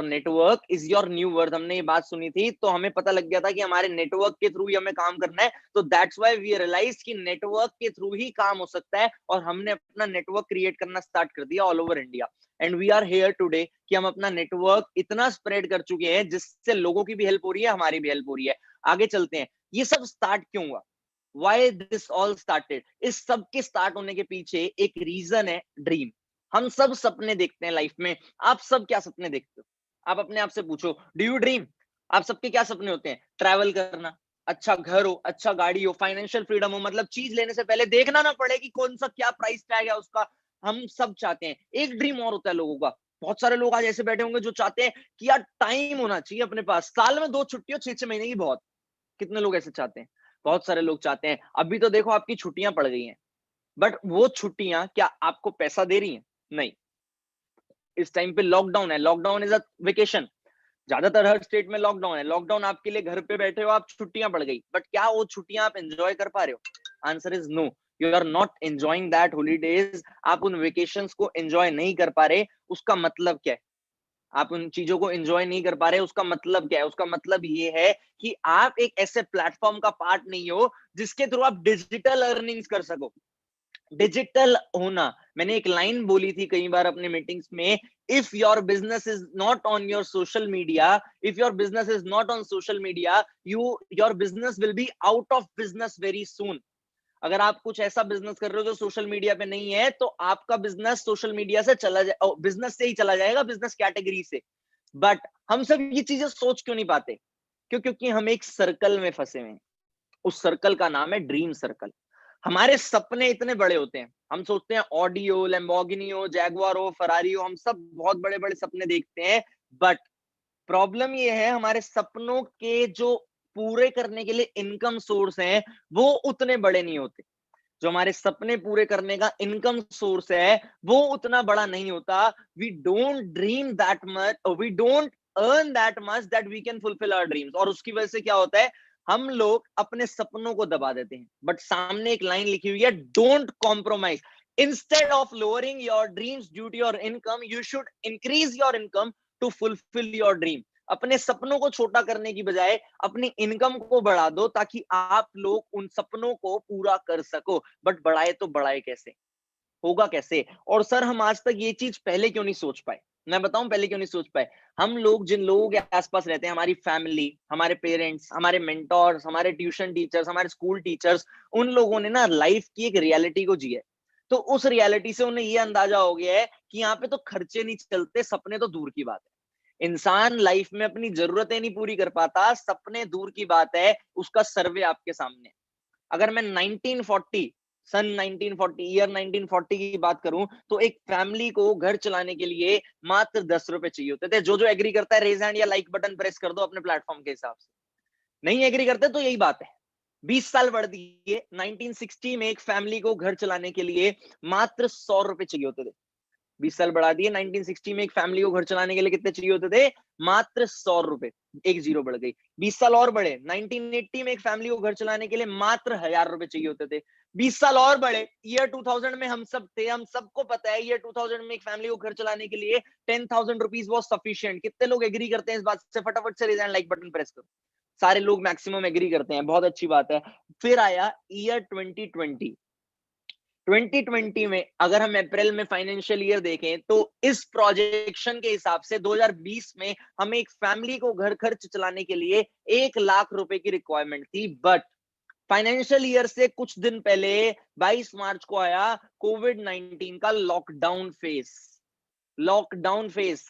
Network is your new worth. हमने ये बात सुनी थी तो हमें पता लग गया था कि हमारे नेटवर्क के थ्रू ही हमें काम करना है, तो दैट्स व्हाई वी रियलाइज कि नेटवर्क के थ्रू ही काम हो सकता है, और हमने अपना नेटवर्क क्रिएट करना स्टार्ट कर दिया all over India. And we are here today कि हम अपना नेटवर्क इतना स्प्रेड कर चुके हैं जिससे लोगों की भी हेल्प हो रही है, हमारी भी हेल्प हो रही है। आगे चलते हैं, ये सब स्टार्ट क्यों हुआ, व्हाई दिस ऑल स्टार्टेड। इस सब के स्टार्ट होने के पीछे एक रीजन है, ड्रीम। हम सब सपने देखते हैं लाइफ में। आप सब क्या सपने देखते हो? आप अपने आप से पूछो, डू यू ड्रीम? आप सबके क्या सपने होते हैं? ट्रैवल करना, अच्छा घर हो, अच्छा गाड़ी हो, फाइनेंशियल फ्रीडम हो, मतलब चीज लेने से पहले देखना ना पड़े कि कौन सा क्या प्राइस टैग है उसका। हम सब चाहते हैं। एक ड्रीम और होता है लोगों का। बहुत सारे लोग आज ऐसे बैठे होंगे जो चाहते हैं कि यार टाइम होना चाहिए अपने पास, साल में 2 छुट्टियां, 6 महीने की बहुत। कितने लोग ऐसे चाहते हैं? बहुत सारे लोग चाहते हैं। अभी तो देखो आपकी छुट्टियां पड़ गई हैं, बट वो छुट्टियां क्या आपको पैसा दे रही हैं? नहीं। इस टाइम पे लॉकडाउन है, लॉकडाउन इज अ वेकेशन। ज्यादातर हर स्टेट में लॉकडाउन है। लॉकडाउन आपके लिए, घर पे बैठे हो आप, छुट्टियां पड़ गई, बट क्या वो छुट्टियां आप एंजॉय कर पा रहे हो? Answer is no. You are not enjoying that holidays. आप उन वेकेशंस को एंजॉय नहीं कर पा रहे। उसका मतलब क्या है? आप उन चीजों को एंजॉय नहीं कर पा रहे, उसका मतलब क्या है? उसका मतलब ये है कि आप एक ऐसे प्लेटफॉर्म का पार्ट नहीं हो जिसके थ्रू आप डिजिटल अर्निंग्स कर सको। डिजिटल होना, मैंने एक लाइन बोली थी कई बार अपने मीटिंग्स में, if your business is not on your social media, if your business is not on social media, your business will be out of business very soon. अगर आप कुछ ऐसा बिजनेस कर रहे हो जो सोशल मीडिया पे नहीं है, तो आपका बिजनेस सोशल मीडिया से चला जाए, बिजनेस से ही चला जाएगा, बिजनेस कैटेगरी से। बट हम सब ये चीजें सोच क्यों नहीं पाते? क्योंकि हम एक सर्कल में फंसे हुए हैं। उस सर्कल का नाम है ड्रीम सर्कल। हमारे सपने इतने बड़े होते हैं, हम सोचते हैं ऑडी हो, लैम्बोर्गिनी हो, जैगुआर हो, फरारी हो, हम सब बहुत बड़े बड़े सपने देखते हैं। बट प्रॉब्लम ये है, हमारे सपनों के जो पूरे करने के लिए इनकम सोर्स हैं, वो उतने बड़े नहीं होते। जो हमारे सपने पूरे करने का इनकम सोर्स है, वो उतना बड़ा नहीं होता। We don't dream that much, we don't earn that much that we can fulfil our dreams. और उसकी वजह से क्या होता है, हम लोग अपने सपनों को दबा देते हैं। बट सामने एक लाइन लिखी हुई है, don't compromise. Instead of lowering your dreams due to your income, you should increase your income to fulfil your dream. अपने सपनों को छोटा करने की बजाय अपनी इनकम को बढ़ा दो, ताकि आप लोग उन सपनों को पूरा कर सको। बट बढ़ाए तो बढ़ाए कैसे? होगा कैसे? और सर हम आज तक ये चीज पहले क्यों नहीं सोच पाए? मैं बताऊं पहले क्यों नहीं सोच पाए। हम लोग जिन लोगों के आसपास रहते हैं, हमारी फैमिली, हमारे पेरेंट्स, हमारे मेंटोर्स, हमारे ट्यूशन टीचर्स, हमारे स्कूल टीचर्स, उन लोगों ने ना लाइफ की एक रियलिटी को जिया है। तो उस रियलिटी से उन्हें ये अंदाजा हो गया है कि यहाँ पे तो खर्चे नहीं चलते, सपने तो दूर की बात है। इंसान लाइफ में अपनी जरूरतें नहीं पूरी कर पाता, सपने दूर की बात है। उसका सर्वे आपके सामने है। अगर मैं 1940 सन 1940 ईयर 1940 की बात करूं, तो एक फैमिली को घर चलाने के लिए मात्र 10 रुपए चाहिए होते थे। जो जो एग्री करता है रेज हैंड या लाइक बटन प्रेस कर दो अपने प्लेटफॉर्म के हिसाब से। नहीं एग्री करते तो यही बात है। 20 साल बढ़ दिए, 1960 में एक फैमिली को घर चलाने के लिए मात्र 100 रुपए चाहिए होते थे। 20 साल बढ़ा दिए, 1960 में एक फैमिली को घर चलाने के लिए कितने चाहिए होते थे? मात्र 100 रुपए। एक जीरो बढ़ गई। 20 साल और बढ़े, 1980 में एक फैमिली को घर चलाने के लिए मात्र 1000 रुपए चाहिए होते थे। 20 साल और बढ़े, ईयर 2000 में हम सब थे, हम सबको पता है ईयर 2000 में एक फैमिली को घर चलाने के लिए 10,000 रुपीज वॉज सफिशियंट। कितने लोग एग्री करते हैं इस बात से? फटाफट से raise and like button press करो। सारे लोग मैक्सिमम एग्री करते हैं, बहुत अच्छी बात है। फिर आया ईयर 2020। 2020 में अगर हम अप्रैल में फाइनेंशियल ईयर देखें, तो इस प्रोजेक्शन के हिसाब से 2020 में हमें एक फैमिली को घर खर्च चलाने के लिए 1 लाख रुपए की रिक्वायरमेंट थी। बट फाइनेंशियल ईयर से कुछ दिन पहले 22 मार्च को आया कोविड 19 का लॉकडाउन फेज। Lockdown phase.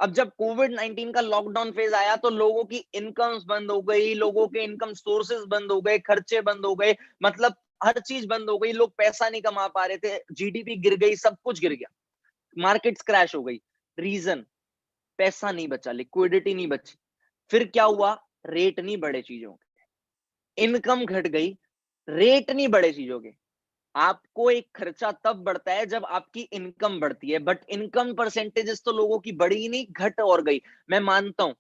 अब जब कोविड 19 का लॉकडाउन फेज आया, तो लोगों की इनकम्स बंद हो गई, लोगों के इनकम सोर्सेज बंद हो गए, खर्चे बंद हो गए, मतलब हर चीज बंद हो गई। लोग पैसा नहीं कमा पा रहे थे, जीडीपी गिर गई, सब कुछ गिर गया, मार्केट्स क्रैश हो गई। रीजन, पैसा नहीं बचा, लिक्विडिटी नहीं बची। फिर क्या हुआ? रेट नहीं बढ़े चीजों के, इनकम घट गई, रेट नहीं बढ़े चीजों के। आपको एक खर्चा तब बढ़ता है जब आपकी इनकम बढ़ती है, बट इनकम परसेंटेजेस तो लोगों की बढ़ी ही नहीं, घट और गई। मैं मानता हूं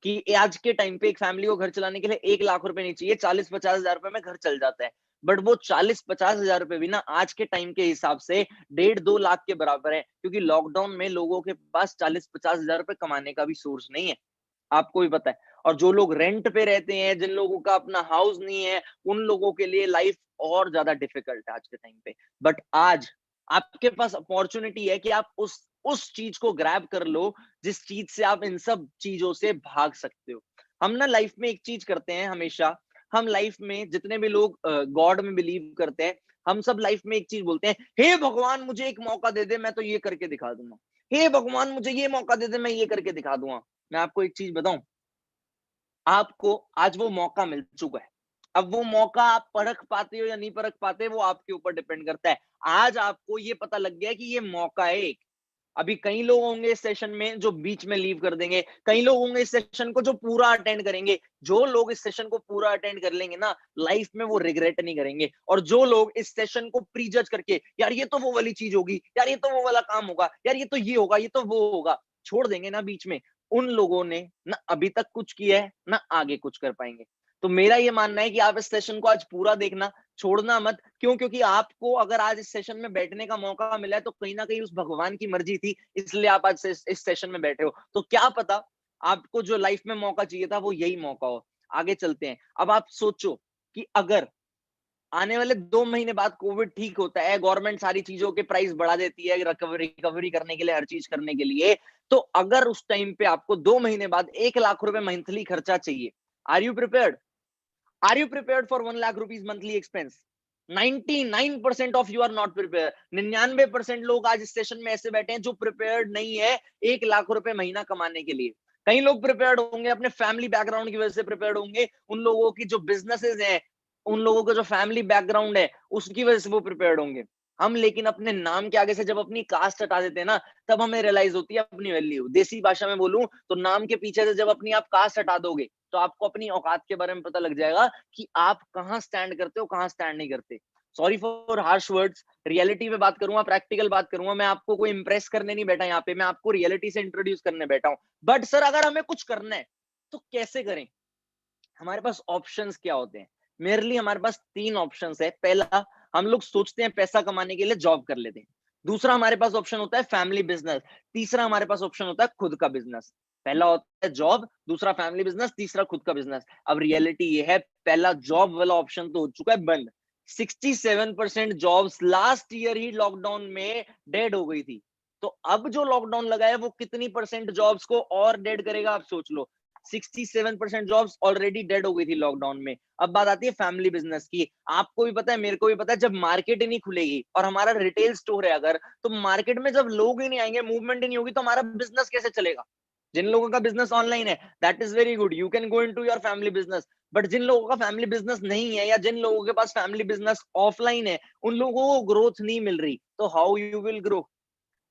कि आज के टाइम पे एक फैमिली को घर चलाने के लिए 1 लाख रुपए नहीं चाहिए, 40-50 हजार रुपए में घर चल जाता है। बट वो 40-50 हजार रुपए भी ना आज के टाइम के हिसाब से 1.5-2 लाख के बराबर है, क्योंकि लॉकडाउन में लोगों के पास 40-50 हजार रुपए कमाने का भी सोर्स नहीं है, आपको भी पता है। और जो लोग रेंट पे रहते हैं, जिन लोगों का अपना हाउस नहीं है, उन लोगों के लिए लाइफ और ज्यादा डिफिकल्ट है आज के टाइम पे। बट आज आपके पास अपॉर्चुनिटी है कि आप उस चीज को ग्रैब कर लो जिस चीज से आप इन सब चीजों से भाग सकते हो। हम ना लाइफ में एक चीज करते हैं हमेशा, हम लाइफ में जितने भी लोग गॉड में बिलीव करते हैं, हम सब लाइफ में एक चीज बोलते हैं, हे भगवान मुझे एक मौका दे दे, मैं तो ये करके दिखा दूंगा। हे भगवान मुझे ये मौका दे दे, मैं ये करके दिखा दूंगा। मैं आपको एक चीज बताऊं, आपको आज वो मौका मिल चुका है। अब वो मौका आप परख पाते हो या नहीं परख पाते, वो आपके ऊपर डिपेंड करता है। आज आपको ये पता लग गया है कि ये मौका है एक। अभी कई लोग होंगे इस सेशन में जो बीच में लीव कर देंगे, कई लोग होंगे इस सेशन को जो पूरा अटेंड करेंगे। जो लोग इस सेशन को पूरा अटेंड कर लेंगे ना, लाइफ में वो रिग्रेट नहीं करेंगे। और जो लोग इस सेशन को प्री जज करके, यार ये तो वो वाली चीज होगी, यार ये तो वो वाला काम होगा, यार ये तो ये होगा, ये तो वो होगा, छोड़ देंगे ना बीच में, उन लोगों ने ना अभी तक कुछ किया है ना आगे कुछ कर पाएंगे। तो मेरा ये मानना है कि आप इस सेशन को आज पूरा देखना, छोड़ना मत। क्यों? क्योंकि आपको अगर आज इस सेशन में बैठने का मौका मिला है तो कहीं ना कहीं उस भगवान की मर्जी थी, इसलिए आप आज इस सेशन में बैठे हो। तो क्या पता आपको जो लाइफ में मौका चाहिए था वो यही मौका हो। आगे चलते हैं। अब आप सोचो कि अगर आने वाले 2 महीने बाद कोविड ठीक होता है, गवर्नमेंट सारी चीजों के प्राइस बढ़ा देती है रिकवरी करने के लिए, हर चीज करने के लिए, तो अगर उस टाइम पे आपको 2 महीने बाद 1 लाख रुपए मंथली खर्चा चाहिए, are you prepared? Are you prepared for 1 lakh rupees monthly expense? 99% of you are not prepare. 99% लोग आज इस सेशन में ऐसे बैठे हैं जो प्रिपेयर्ड नहीं है 1 लाख रुपए महीना कमाने के लिए। कई लोग प्रिपेयर्ड होंगे, अपने फैमिली बैकग्राउंड की वजह से प्रिपेयर्ड होंगे, उन लोगों की जो बिजनेसेस हैं, उन लोगों का जो फैमिली बैकग्राउंड है उसकी वजह से वो प्रिपेयर्ड होंगे। हम लेकिन अपने नाम के आगे से जब अपनी कास्ट हटा देते हैं ना, तब हमें रियलाइज होती है अपनी वैल्यू। देसी भाषा में बोलूं तो नाम के पीछे से जब अपनी आप कास्ट हटा दोगे तो आपको अपनी औकात के बारे में पता लग जाएगा कि आप कहां स्टैंड करते हो, कहां स्टैंड नहीं करते। Sorry for harsh words, reality में बात करूंगा, प्रैक्टिकल बात करूंगा। मैं आपको कोई इंप्रेस करने नहीं बैठा यहाँ पे, मैं आपको रियलिटी से इंट्रोड्यूस करने बैठा हूं। बट सर अगर हमें कुछ करना है तो कैसे करें? हमारे पास ऑप्शंस क्या होते हैं? मेरे लिए हमारे पास 3 ऑप्शंस है। पहला, हम लोग सोचते हैं पैसा कमाने के लिए जॉब कर लेते हैं। दूसरा हमारे पास ऑप्शन होता है फैमिली बिजनेस। तीसरा हमारे पास ऑप्शन होता है खुद का बिजनेस। पहला होता है जॉब, दूसरा फैमिली बिजनेस, तीसरा खुद का बिजनेस। अब रियलिटी ये है, पहला जॉब वाला ऑप्शन तो हो चुका है बंद। 67% जॉब्स लास्ट ईयर ही लॉकडाउन में डेड हो गई थी। तो अब जो लॉकडाउन लगा है वो कितनी परसेंट जॉब्स को और डेड करेगा, आप सोच लो। 67% जॉब्स ऑलरेडी डेड हो गई थी लॉकडाउन में। अब बात आती है फैमिली बिजनेस की। आपको भी पता है, मेरे को भी पता है, जब मार्केट ही नहीं खुलेगी और हमारा रिटेल स्टोर है अगर, तो मार्केट में जब लोग ही नहीं आएंगे, मूवमेंट ही नहीं होगी, तो हमारा बिजनेस कैसे चलेगा? जिन लोगों का बिजनेस ऑनलाइन है, that is very good, you can go into your family business. But जिन लोगों का फैमिली बिजनेस नहीं है या जिन लोगों के पास फैमिली बिजनेस ऑफलाइन है, उन लोगों को ग्रोथ नहीं मिल रही, तो हाउ यू विल ग्रो?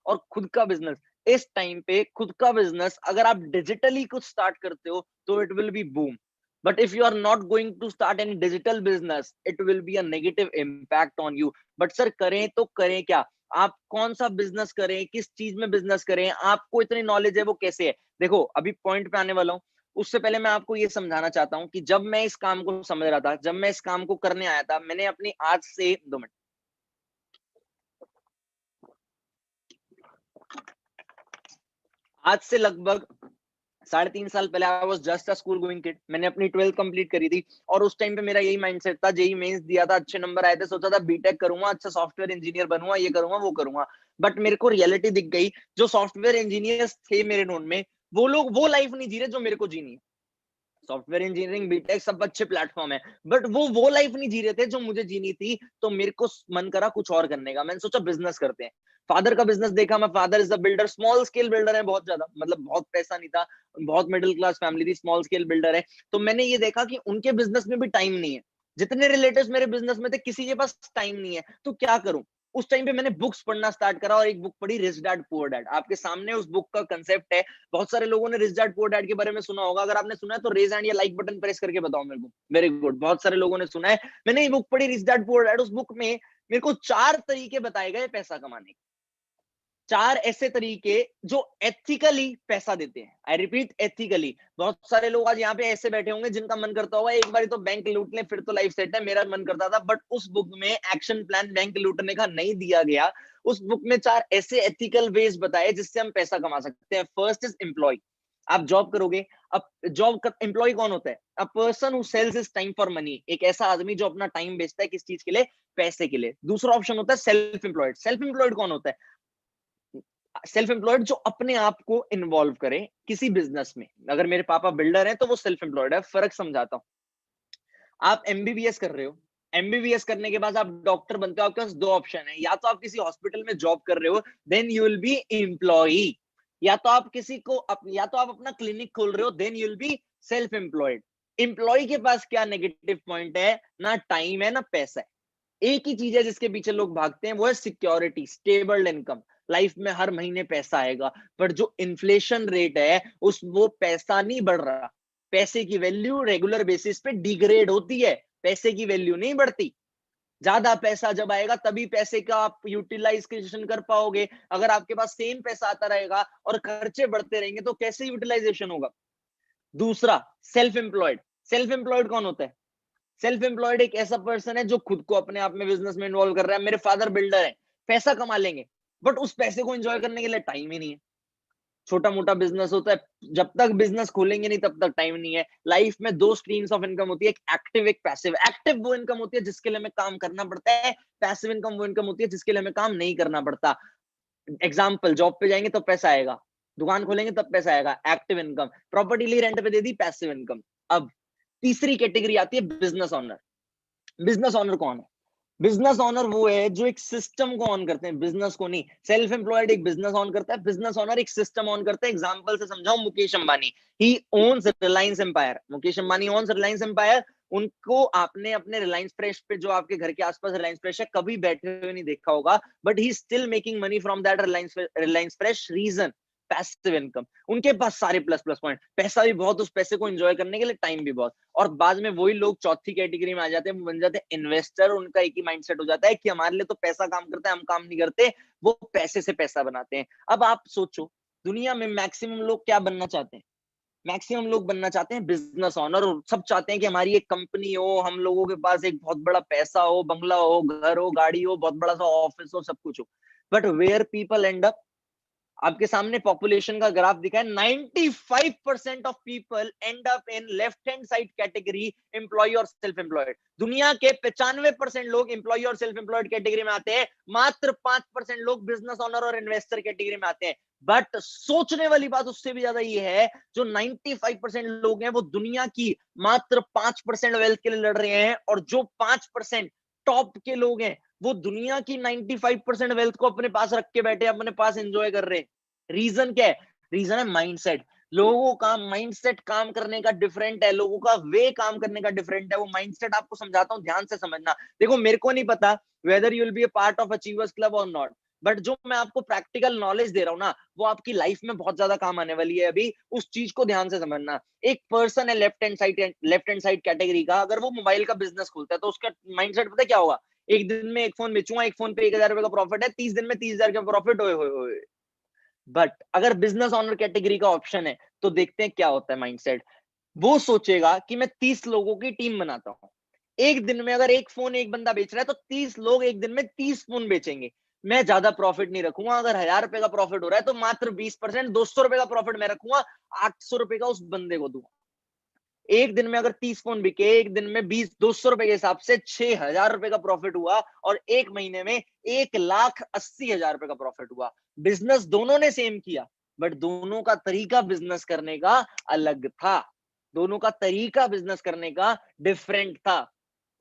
और खुद का बिजनेस, इस टाइम पे खुद का बिजनेस अगर आप डिजिटली कुछ स्टार्ट करते हो तो it will be boom. But if you are not going to start any digital business, it will be a negative impact on you. But sir करें तो करें क्या? आप कौन सा बिजनेस करें, किस चीज में बिजनेस करें, आपको इतनी नॉलेज है वो कैसे है? देखो अभी पॉइंट पे आने वाला हूँ, उससे पहले मैं आपको ये समझाना चाहता हूँ कि जब मैं इस काम को समझ रहा था, जब मैं इस काम को करने आया था, मैंने अपनी आज से 2 मिनट, आज से लगभग 3.5 साल पहले I was just a school going kid. मैंने अपनी 12th कंप्लीट करी थी और उस टाइम पे मेरा यही माइंडसेट था, जेई मेंस दिया था, अच्छे नंबर आए थे, सोचा था बीटेक करूंगा, अच्छा सॉफ्टवेयर इंजीनियर बनूंगा, ये करूंगा वो करूंगा। बट मेरे को रियलिटी दिख गई, जो सॉफ्टवेयर इंजीनियर्स थे मेरे नोन में, वो लोग वो लाइफ नहीं जी रहे जो मेरे को जीनी है। सॉफ्टवेयर इंजीनियरिंग बीटेक सब अच्छे प्लेटफॉर्म है, बट वो लाइफ नहीं जी रहे थे जो मुझे जीनी थी। तो मेरे को मन करा कुछ और करने का। मैंने सोचा बिजनेस करते हैं। फादर का बिजनेस देखा, मैं, father is a builder, small scale builder है, बहुत ज्यादा मतलब बहुत पैसा नहीं था, बहुत मिडिल क्लास फैमिली थी, स्मॉल स्केल बिल्डर है। तो मैंने ये देखा कि उनके बिजनेस में भी टाइम नहीं है, जितने रिलेटिव्स मेरे बिजनेस में थे किसी के पास टाइम नहीं है, तो क्या करूं? उस टाइम पे मैंने बुक्स पढ़ना स्टार्ट करा और एक बुक पढ़ी, रिच डैड पुअर डैड। आपके सामने उस बुक का कंसेप्ट है। बहुत सारे लोगों ने रिच डैड पुअर डैड के बारे में सुना होगा, अगर आपने सुना है तो रेज हैंड या लाइक बटन प्रेस करके बताओ मेरे को। वेरी गुड, बहुत सारे लोगों ने सुना है। मैंने ये बुक पढ़ी, रिच डैड पुअर डैड। उस बुक में मेरे को 4 तरीके बताए गए पैसा कमाने के। 4 ऐसे तरीके जो एथिकली पैसा देते हैं। I repeat, ethically. बहुत सारे लोग आज यहाँ पे ऐसे बैठे होंगे जिनका मन करता होगा एक बार तो बैंक लूट ले फिर तो लाइफ सेट है, मेरा मन करता था, बट उस बुक में एक्शन प्लान बैंक लूटने का नहीं दिया गया। उस बुक में 4 ऐसे एथिकल वेज बताए जिससे हम पैसा कमा सकते हैं। First is employ. आप जॉब करोगे। अब जॉब का एम्प्लॉय कौन होता है? A person who sells his time for money. एक ऐसा आदमी जो अपना टाइम बेचता है, किस चीज के लिए? पैसे के लिए। दूसरा ऑप्शन होता है सेल्फ एम्प्लॉयड। सेल्फ एम्प्लॉयड कौन होता है? सेल्फ एम्प्लॉयड जो अपने आप को इन्वॉल्व करे किसी बिजनेस में। अगर मेरे पापा बिल्डर हैं तो वो सेल्फ एम्प्लॉयड है। फर्क समझाता हूँ। आप एमबीबीएस कर रहे हो। एमबीबीएस करने के बाद आप डॉक्टर बनते हो। आपके पास 2 ऑप्शन है, या तो आप किसी हॉस्पिटल में जॉब कर रहे हो, then you will be employee, या तो आप किसी को या तो आप अपना क्लिनिक खोल रहे हो, then you will be self employed. Employ के पास क्या नेगेटिव पॉइंट है? ना टाइम है ना पैसा है। एक ही चीज है जिसके पीछे लोग भागते हैं, वो है सिक्योरिटी, स्टेबल इनकम। लाइफ में हर महीने पैसा आएगा। पर जो इन्फ्लेशन रेट है उस वो पैसा नहीं बढ़ रहा। पैसे की वैल्यू रेगुलर बेसिस पे डिग्रेड होती है, पैसे की वैल्यू नहीं बढ़ती। ज्यादा पैसा जब आएगा तभी पैसे का आप यूटिलाइजेशन कर पाओगे। अगर आपके पास सेम पैसा आता रहेगा और खर्चे बढ़ते रहेंगे तो कैसे यूटिलाइजेशन होगा? दूसरा, सेल्फ एम्प्लॉयड। सेल्फ एम्प्लॉयड कौन होता है? सेल्फ एम्प्लॉयड एक ऐसा पर्सन है जो खुद को अपने आप में बिजनेस में इन्वॉल्व कर रहा है। मेरे फादर बिल्डर है, पैसा कमा लेंगे, बट उस पैसे को एंजॉय करने के लिए टाइम ही नहीं है। छोटा मोटा बिजनेस होता है, जब तक बिजनेस खोलेंगे नहीं तब तक टाइम नहीं है। लाइफ में 2 स्ट्रीम्स ऑफ इनकम होती है, एक एक्टिव एक पैसिव। एक्टिव वो इनकम होती है जिसके लिए हमें काम करना पड़ता है। पैसिव इनकम वो इनकम होती है जिसके लिए हमें काम नहीं करना पड़ता। एग्जाम्पल, जॉब पे जाएंगे तब पैसा आएगा, दुकान खोलेंगे तब पैसा आएगा, एक्टिव इनकम। प्रॉपर्टी ली रेंट पे दे दी, पैसिव इनकम। अब तीसरी कैटेगरी आती है बिजनेस ओनर। बिजनेस ओनर कौन है? बिजनेस ओनर वो है जो एक सिस्टम को ऑन करते हैं, बिजनेस को नहीं। सेल्फ एम्प्लॉयड एक बिजनेस ऑन करता है, बिजनेस ओनर एक सिस्टम ऑन करता है। एग्जांपल से समझाऊं, Mukesh Ambani, he owns Reliance empire. Mukesh Ambani owns Reliance empire. उनको आपने अपने रिलायंस फ्रेश पे, जो आपके घर के आसपास रिलायंस फ्रेश है, कभी बैठे हुए नहीं देखा होगा, but he still making money from that Reliance Fresh. Reason, passive income. उनके पास सारे प्लस प्लस पॉइंट, पैसा भी बहुत, उस पैसे को एंजॉय करने के लिए टाइम भी बहुत। और बाद में वही लोग चौथी कैटेगरी में आ जाते हैं, वो बन जाते हैं इन्वेस्टर। उनका एक ही माइंडसेट हो जाता है कि हमारे लिए तो पैसा काम करता है, हम काम नहीं करते, वो पैसे से पैसा बनाते हैं। अब आप सोचो, दुनिया में मैक्सिमम लोग क्या बनना चाहते हैं? मैक्सिमम लोग बनना चाहते हैं बिजनेस ऑनर। और सब चाहते हैं कि हमारी एक कंपनी हो, हम लोगों के पास एक बहुत बड़ा पैसा हो, बंगला हो, घर हो, गाड़ी हो, बहुत बड़ा सा ऑफिस हो, सब कुछ हो। But where people end up, आपके सामने पॉपुलेशन का ग्राफ दिखा है। 95% of people end up in left hand side category, employ और सेल्फ एम्प्लॉयड। दुनिया के 95% लोग एम्प्लॉय और सेल्फ एम्प्लॉयड कैटेगरी में आते हैं, मात्र 5% लोग बिजनेस ओनर और इन्वेस्टर कैटेगरी में आते हैं। बट सोचने वाली बात उससे भी ज्यादा ये है, जो 95% लोग हैं वो दुनिया की मात्र 5% वेल्थ के लिए लड़ रहे हैं, और जो 5% टॉप के लोग हैं वो दुनिया की 95% वेल्थ को अपने पास रख के बैठे, अपने पास एंजॉय कर रहे हैं। रीजन क्या है? रीजन है माइंडसेट। लोगों का माइंडसेट काम करने का डिफरेंट है, लोगों का वे काम करने का डिफरेंट है। वो माइंडसेट आपको समझाता हूं, ध्यान से समझना। देखो, मेरे को नहीं पता whether you will be a part of achievers club और नॉट, बट जो मैं आपको प्रैक्टिकल नॉलेज दे रहा हूं ना, वो आपकी लाइफ में बहुत ज्यादा काम आने वाली है। अभी उस चीज को ध्यान से समझना। एक पर्सन है लेफ्ट हैंड साइड कैटेगरी का, अगर वो मोबाइल का बिजनेस खोलता है तो उसका माइंडसेट पता है क्या होगा? एक दिन में एक फोन बेचूंगा, एक फोन पे 1,000 रुपए का प्रॉफिट है, 30 दिन में 30,000 का प्रॉफिट होए। बट अगर बिजनेस ऑनर कैटेगरी का ऑप्शन है तो देखते हैं क्या होता है माइंडसेट। वो सोचेगा कि मैं 30 लोगों की टीम बनाता हूं। एक दिन में अगर एक फोन एक बंदा बेच रहा है तो 30 लोग एक दिन में 30 फोन बेचेंगे। मैं ज्यादा प्रॉफिट नहीं रखूंगा। अगर 1,000 रुपए का प्रॉफिट हो रहा है तो मात्र 20%, 200 रुपए का प्रॉफिट मैं रखूंगा, 800 रुपए का उस बंदे को दूंगा। एक दिन में अगर 30 फोन बिके, एक दिन में 200 रुपए के हिसाब से 6,000 रुपए का प्रॉफिट हुआ, और एक महीने में 1,80,000 रुपए का प्रॉफिट हुआ। बिजनेस दोनों ने सेम किया, बट दोनों का तरीका बिजनेस करने का अलग था। दोनों का तरीका बिजनेस करने का डिफरेंट था।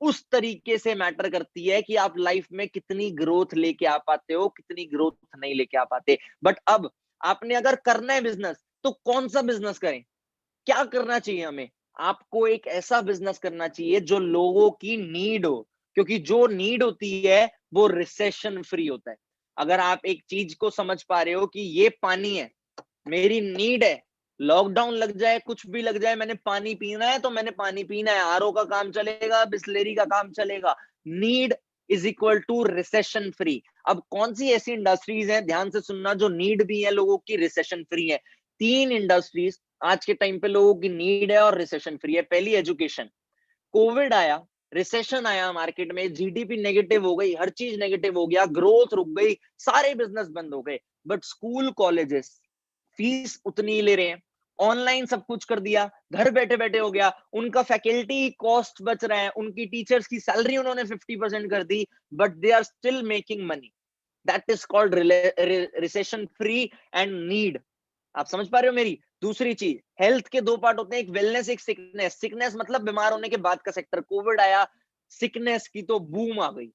उस तरीके से मैटर करती है कि आप लाइफ में कितनी ग्रोथ लेके आ पाते हो, कितनी ग्रोथ नहीं लेके आ पाते। बट अब आपने अगर करना है बिजनेस, तो कौन सा बिजनेस करें? क्या करना चाहिए हमें? आपको एक ऐसा बिजनेस करना चाहिए जो लोगों की नीड हो, क्योंकि जो नीड होती है वो रिसेशन फ्री होता है। अगर आप एक चीज को समझ पा रहे हो कि ये पानी है, मेरी नीड है, लॉकडाउन लग जाए, कुछ भी लग जाए, मैंने पानी पीना है तो मैंने पानी पीना है। आरओ का काम चलेगा, बिस्लेरी का काम चलेगा। Need is equal to recession free. अब कौन सी ऐसी इंडस्ट्रीज हैं, ध्यान से सुनना, जो नीड भी है लोगों की, रिसेशन फ्री है। 3 इंडस्ट्रीज आज के टाइम पे लोगों की नीड है और रिसेशन फ्री है। पहली एजुकेशन, कोविड आया, रिसेशन आया मार्केट में, जीडीपी नेगेटिव हो गई, हर चीज नेगेटिव हो गया, ग्रोथ रुक गई, सारे बिजनेस बंद हो गए। बट स्कूल कॉलेजेस फीस उतनी ही ले रहे हैं, ऑनलाइन सब कुछ कर दिया, घर बैठे बैठे हो गया, उनका फैकल्टी कॉस्ट बच रहा है, उनकी टीचर्स की सैलरी उन्होंने 50% कर दी, but they are still making money. That is called recession free and need. आप समझ पा रहे हो मेरी? दूसरी चीज, हेल्थ के 2 पार्ट होते हैं, एक वेलनेस, एक सिकनेस। सिकनेस मतलब बीमार होने के बाद का सेक्टर। कोविड आया, सिकनेस की तो बूम आ गई,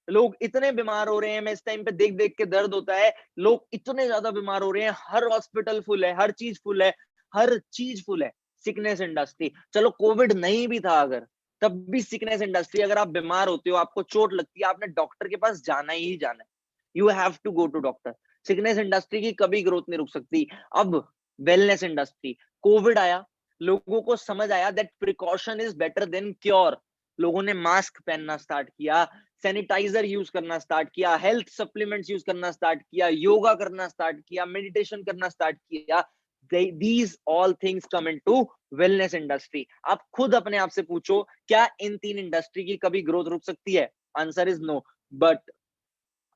लोग इतने बीमार हो रहे हैं, मैं इस टाइम पे देख देख के दर्द होता है, लोग इतने ज्यादा बीमार हो रहे हैं, हर हॉस्पिटल फुल है, हर चीज फुल है, हर चीज फुल है। सिकनेस इंडस्ट्री, चलो कोविड नहीं भी था अगर, तब भी सिकनेस इंडस्ट्री, अगर आप बीमार होते हो, आपको चोट लगती है, आपने डॉक्टर के पास जाना ही जाना है, you have to go to doctor. Sickness industry की कभी ग्रोथ नहीं रुक सकती। अब वेलनेस इंडस्ट्री, कोविड आया, लोगों को समझ आया that precaution is better than cure, लोगों ने मास्क पहनना स्टार्ट किया, सैनिटाइजर यूज करना स्टार्ट किया, हेल्थ सप्लीमेंट्स यूज करना स्टार्ट किया, योगा करना स्टार्ट किया, मेडिटेशन करना स्टार्ट किया। these all things come into wellness industry। आप खुद अपने आप से पूछो, क्या इन 3 इंडस्ट्री की कभी ग्रोथ रुक सकती है? Answer is no. बट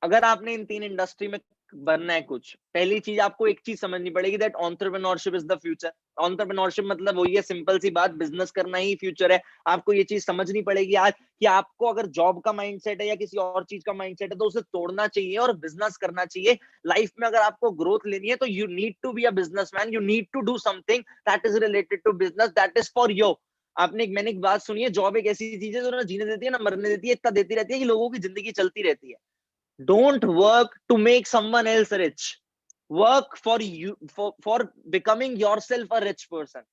अगर आपने इन 3 इंडस्ट्री में बनना है कुछ, पहली चीज आपको एक चीज समझनी पड़ेगी, that entrepreneurship is the future. Entrepreneurship मतलब वही है, सिंपल सी बात, बिजनेस करना ही फ्यूचर है। आपको ये चीज समझनी पड़ेगी आज कि आपको अगर जॉब का माइंडसेट है या किसी और चीज का माइंडसेट है, तो उसे तोड़ना चाहिए और बिजनेस करना चाहिए। लाइफ में अगर आपको ग्रोथ लेनी है, तो you need to be a businessman, you need to do something that is related to business, that is for you. मैंने एक बात सुनी है, जॉब एक ऐसी चीज है जो ना जीने देती है ना मरने देती है, इतना देती रहती है कि लोगों की जिंदगी चलती रहती है। Don't work to make someone else rich. Work for you, for becoming yourself a rich person.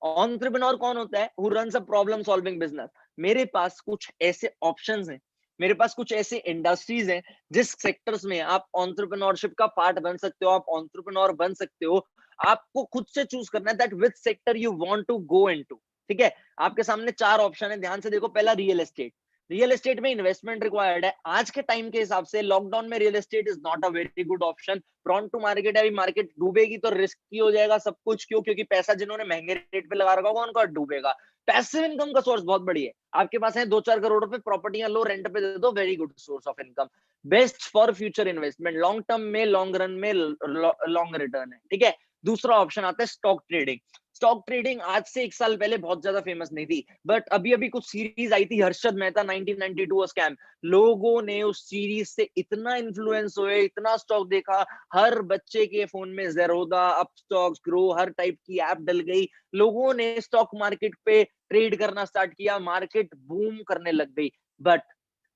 Entrepreneur कौन होता है? Who runs a problem solving business। मेरे पास कुछ ऐसे ऑप्शंस हैं, मेरे पास कुछ ऐसे इंडस्ट्रीज हैं, जिस सेक्टर्स में आप एंटरप्रेन्योरशिप का पार्ट बन सकते हो, आप एंटरप्रेन्योर बन सकते हो। आपको खुद से चूज करना है that which sector you want to go into. ठीक है, आपके सामने 4 ऑप्शन है, ध्यान से देखो। पहला, रियल एस्टेट। रियल एस्टेट में इन्वेस्टमेंट रिक्वायर्ड है। आज के टाइम के हिसाब से लॉकडाउन में real estate is not a very good option. Prone to market है, अभी मार्केट डूबेगी तो रिस्की हो जाएगा सब कुछ। क्यों? क्योंकि पैसा जिन्होंने महंगे रेट पे लगा रखा होगा उनका डूबेगा। पैसिव इनकम का सोर्स बहुत बड़ी है, आपके पास है 2-4 करोड़ रुपए, प्रॉपर्टियां लो, रेंट पे दे दो, very good source of income. Best for future investment, long term में, लॉन्ग रन में लॉन्ग रिटर्न है। ठीक है, दूसरा ऑप्शन आता है स्टॉक ट्रेडिंग। स्टॉक ट्रेडिंग आज से 1 साल पहले बहुत ज्यादा फेमस नहीं थी, बट अभी अभी कुछ सीरीज आई थी, हर्षद मेहता 1992 स्कैम। लोगों ने उस सीरीज से इतना इन्फ्लुएंस हुए, इतना स्टॉक देखा, हर बच्चे के फोन में जेरोदा, अपस्टॉक्स, ग्रो, हर टाइप की ऐप डल गई। लोगों ने स्टॉक मार्केट पे ट्रेड करना स्टार्ट किया, मार्केट बूम करने लग गई। बट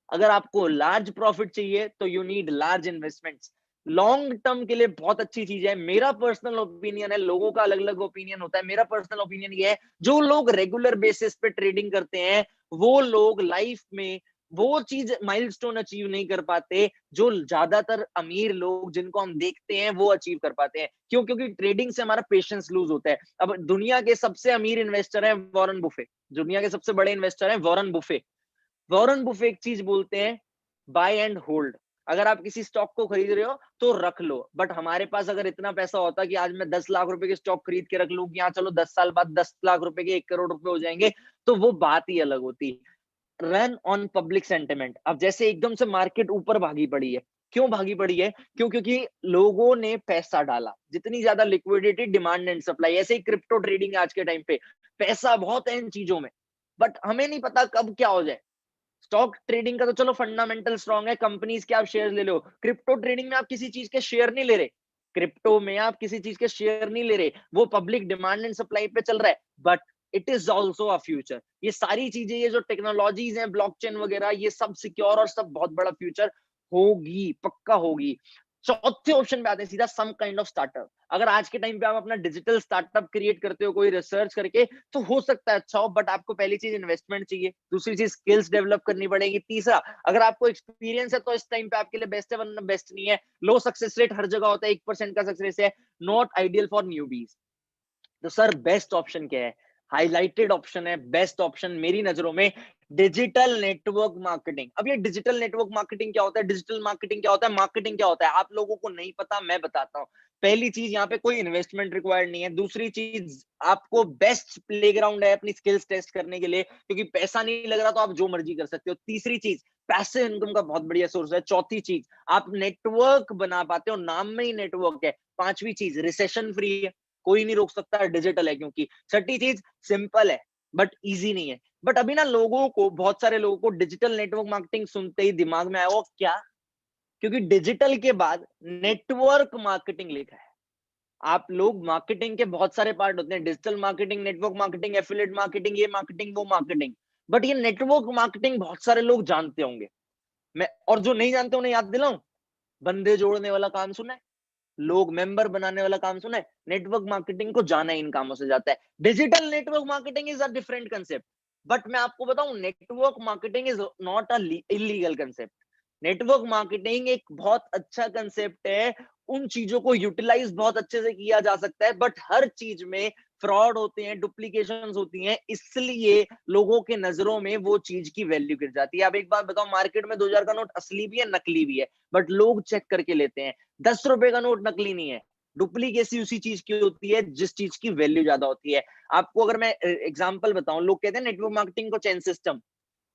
अगर आपको लार्ज प्रॉफिट चाहिए तो you need large investments. Long term के लिए बहुत अच्छी चीज है। मेरा पर्सनल ओपिनियन है, लोगों का अलग अलग ओपिनियन होता है, मेरा पर्सनल ओपिनियन ये है, जो लोग रेगुलर बेसिस पे ट्रेडिंग करते हैं, वो लोग लाइफ में वो चीज माइलस्टोन अचीव नहीं कर पाते जो ज्यादातर अमीर लोग जिनको हम देखते हैं वो अचीव कर पाते हैं। क्यों? क्योंकि ट्रेडिंग से हमारा पेशेंस लूज होता है। अब दुनिया के सबसे अमीर इन्वेस्टर है वॉरेन बुफे, दुनिया के सबसे बड़े इन्वेस्टर है वॉरेन बुफे। वॉरेन बुफे एक चीज बोलते हैं, बाय एंड होल्ड। अगर आप किसी स्टॉक को खरीद रहे हो तो रख लो। बट हमारे पास अगर इतना पैसा होता कि आज मैं 10 लाख रुपए के स्टॉक खरीद के रख लूं कि हाँ चलो 10 साल बाद 10 लाख रुपए के 1 करोड़ रुपए हो जाएंगे, तो वो बात ही अलग होती। Run on public sentiment. अब जैसे एकदम से मार्केट ऊपर भागी पड़ी है, क्यों भागी पड़ी है? क्यों? क्योंकि लोगों ने पैसा डाला, जितनी ज्यादा लिक्विडिटी, डिमांड एंड सप्लाई। ऐसे ही क्रिप्टो ट्रेडिंग आज के टाइम पे पैसा बहुत है इन चीजों में, बट हमें नहीं पता कब क्या हो जाए। स्टॉक ट्रेडिंग का तो चलो फंडामेंटल स्ट्रांग है, कंपनीज के आप शेयर ले लो। क्रिप्टो ट्रेडिंग में आप किसी चीज के शेयर नहीं ले रहे, क्रिप्टो में आप किसी चीज के शेयर नहीं ले रहे, वो पब्लिक डिमांड एंड सप्लाई पे चल रहा है। But it is also a future. ये सारी चीजें, ये जो टेक्नोलॉजीज हैं, ब्लॉकचेन वगैरह, ये सब सिक्योर और सब बहुत बड़ा फ्यूचर होगी, पक्का होगी। चौथे ऑप्शन पे आते हैं सीधा, सम काइंड ऑफ स्टार्टअप। अगर आज के टाइम पे आप अपना डिजिटल स्टार्टअप क्रिएट करते हो कोई रिसर्च करके, तो हो सकता है अच्छा हो, बट आपको पहली चीज इन्वेस्टमेंट चाहिए, दूसरी चीज स्किल्स डेवलप करनी पड़ेगी, तीसरा अगर आपको एक्सपीरियंस है तो इस टाइम पे आपके लिए बेस्ट है, वरना बेस्ट नहीं है। लो सक्सेस रेट हर जगह होता है, 1% का सक्सेस है, नॉट आइडियल फॉर न्यूबीज। तो सर बेस्ट ऑप्शन क्या है? हाईलाइटेड ऑप्शन है, बेस्ट ऑप्शन मेरी नजरों में डिजिटल नेटवर्क मार्केटिंग। अब ये डिजिटल नेटवर्क मार्केटिंग क्या होता है, डिजिटल मार्केटिंग क्या होता है, मार्केटिंग क्या होता है, आप लोगों को नहीं पता, मैं बताता हूँ। पहली चीज, यहाँ पे कोई इन्वेस्टमेंट रिक्वायर्ड नहीं है। दूसरी चीज, आपको बेस्ट प्लेग्राउंड है अपनी स्किल्स टेस्ट करने के लिए, क्योंकि पैसा नहीं लग रहा तो आप जो मर्जी कर सकते हो। तीसरी चीज, पैसिव इनकम का बहुत बढ़िया सोर्स है। चौथी चीज, आप नेटवर्क बना पाते हो, नाम में ही नेटवर्क है। पांचवी चीज, रिसेशन फ्री है, कोई नहीं रोक सकता, डिजिटल है क्योंकि। छठी चीज, सिंपल है बट इजी नहीं है। बट अभी ना लोगों को, बहुत सारे लोगों को डिजिटल नेटवर्क मार्केटिंग सुनते ही दिमाग में आया वो क्या, क्योंकि डिजिटल के बाद नेटवर्क मार्केटिंग लिखा है। आप लोग, मार्केटिंग के बहुत सारे पार्ट होते हैं, digital marketing, network marketing, affiliate marketing, ये मार्केटिंग, वो मार्केटिंग। बट ये नेटवर्क मार्केटिंग बहुत सारे लोग जानते होंगे, मैं और जो नहीं जानते उन्हें याद दिलाऊं। बंदे जोड़ने वाला काम सुना है, लोग मेंबर बनाने वाला काम सुना है, नेटवर्क मार्केटिंग को जाना इन कामों से जाता है। Digital network marketing is a different concept. But मैं आपको बताऊं, network marketing is not a illegal concept. Network marketing एक बहुत अच्छा कंसेप्ट है, उन चीजों को यूटिलाइज बहुत अच्छे से किया जा सकता है, बट हर चीज में फ्रॉड होते हैं, डुप्लीकेशंस होती हैं, इसलिए लोगों के नजरों में वो चीज की वैल्यू गिर जाती है। अब एक बात बताओ, मार्केट में 2000 का नोट असली भी है, नकली भी है, बट लोग चेक करके लेते हैं। 10 रुपए का नोट नकली नहीं है, डुप्लीकेसी उसी चीज की होती है जिस चीज की वैल्यू ज्यादा होती है। आपको अगर मैं एग्जांपल बताऊं, लोग कहते हैं नेटवर्क मार्केटिंग को chain system.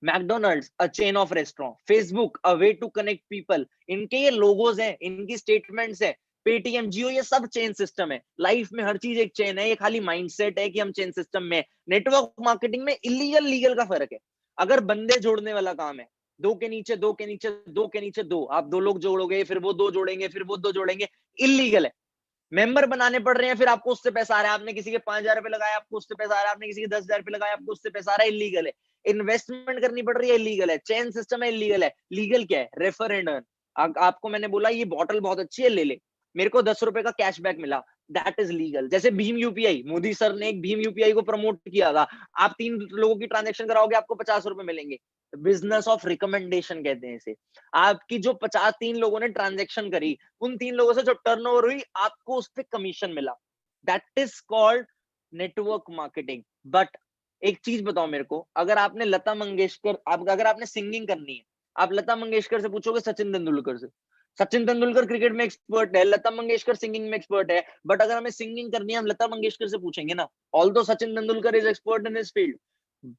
McDonald's a chain of restaurant, Facebook a way to connect people, इनके ये लोगोज हैं, इनकी स्टेटमेंट्स है, पेटीएम, जियो, ये सब चेन सिस्टम है। लाइफ में हर चीज एक चेन है, ये खाली माइंडसेट है कि हम चेन सिस्टम में। नेटवर्क मार्केटिंग में इलीगल लीगल का फर्क है। अगर बंदे जोड़ने वाला काम है, दो के नीचे दो के नीचे दो के नीचे दो, आप दो लोग जोड़ोगे, फिर वो दो जोड़ेंगे, फिर वो दो जोड़ेंगे, इलीगल है। मेंबर बनाने पड़ रहे हैं, फिर आपको उससे पैसा आ रहा है, आपने किसी के 5,000 रुपए लगाया, आपको उससे पैसा आ रहा है, आपने किसी के 10,000 रुपए लगाया, आपको उससे पैसा आ रहा है, इलीगल है। इन्वेस्टमेंट करनी पड़ रही है, इलीगल है। चेन सिस्टम है, इलीगल है। लीगल क्या है, रेफर एंड अर्न। आपको मैंने बोला ये बॉटल बहुत अच्छी है, ले ले, मेरे को 10 रुपए का कैशबैक मिला, दैट इज लीगल। जैसे भीम यूपीआई, मोदी सर ने एक भीम यूपीआई को प्रमोट किया था, आप 3 लोगों की ट्रांजेक्शन कराओगे, आपको 50 रुपए मिलेंगे। बिजनेस ऑफ रिकमेंडेशन कहते हैं इसे। आपकी जो 53 लोगों ने ट्रांजेक्शन करी, उन 3 लोगों से जो टर्नओवर हुई, आपको उस पर कमीशन मिला, that is called network marketing. But एक चीज बताओ मेरे को, अगर आपने लता मंगेशकर, अगर आपने सिंगिंग करनी है, आप लता मंगेशकर से पूछोगे, सचिन तेंदुलकर से। सचिन तेंदुलकर क्रिकेट में एक्सपर्ट है, लता मंगेशकर सिंगिंग में एक्सपर्ट है। बट अगर हमें सिंगिंग करनी है, हम लता मंगेशकर से पूछेंगे ना, although Sachin Tendulkar is expert in his field.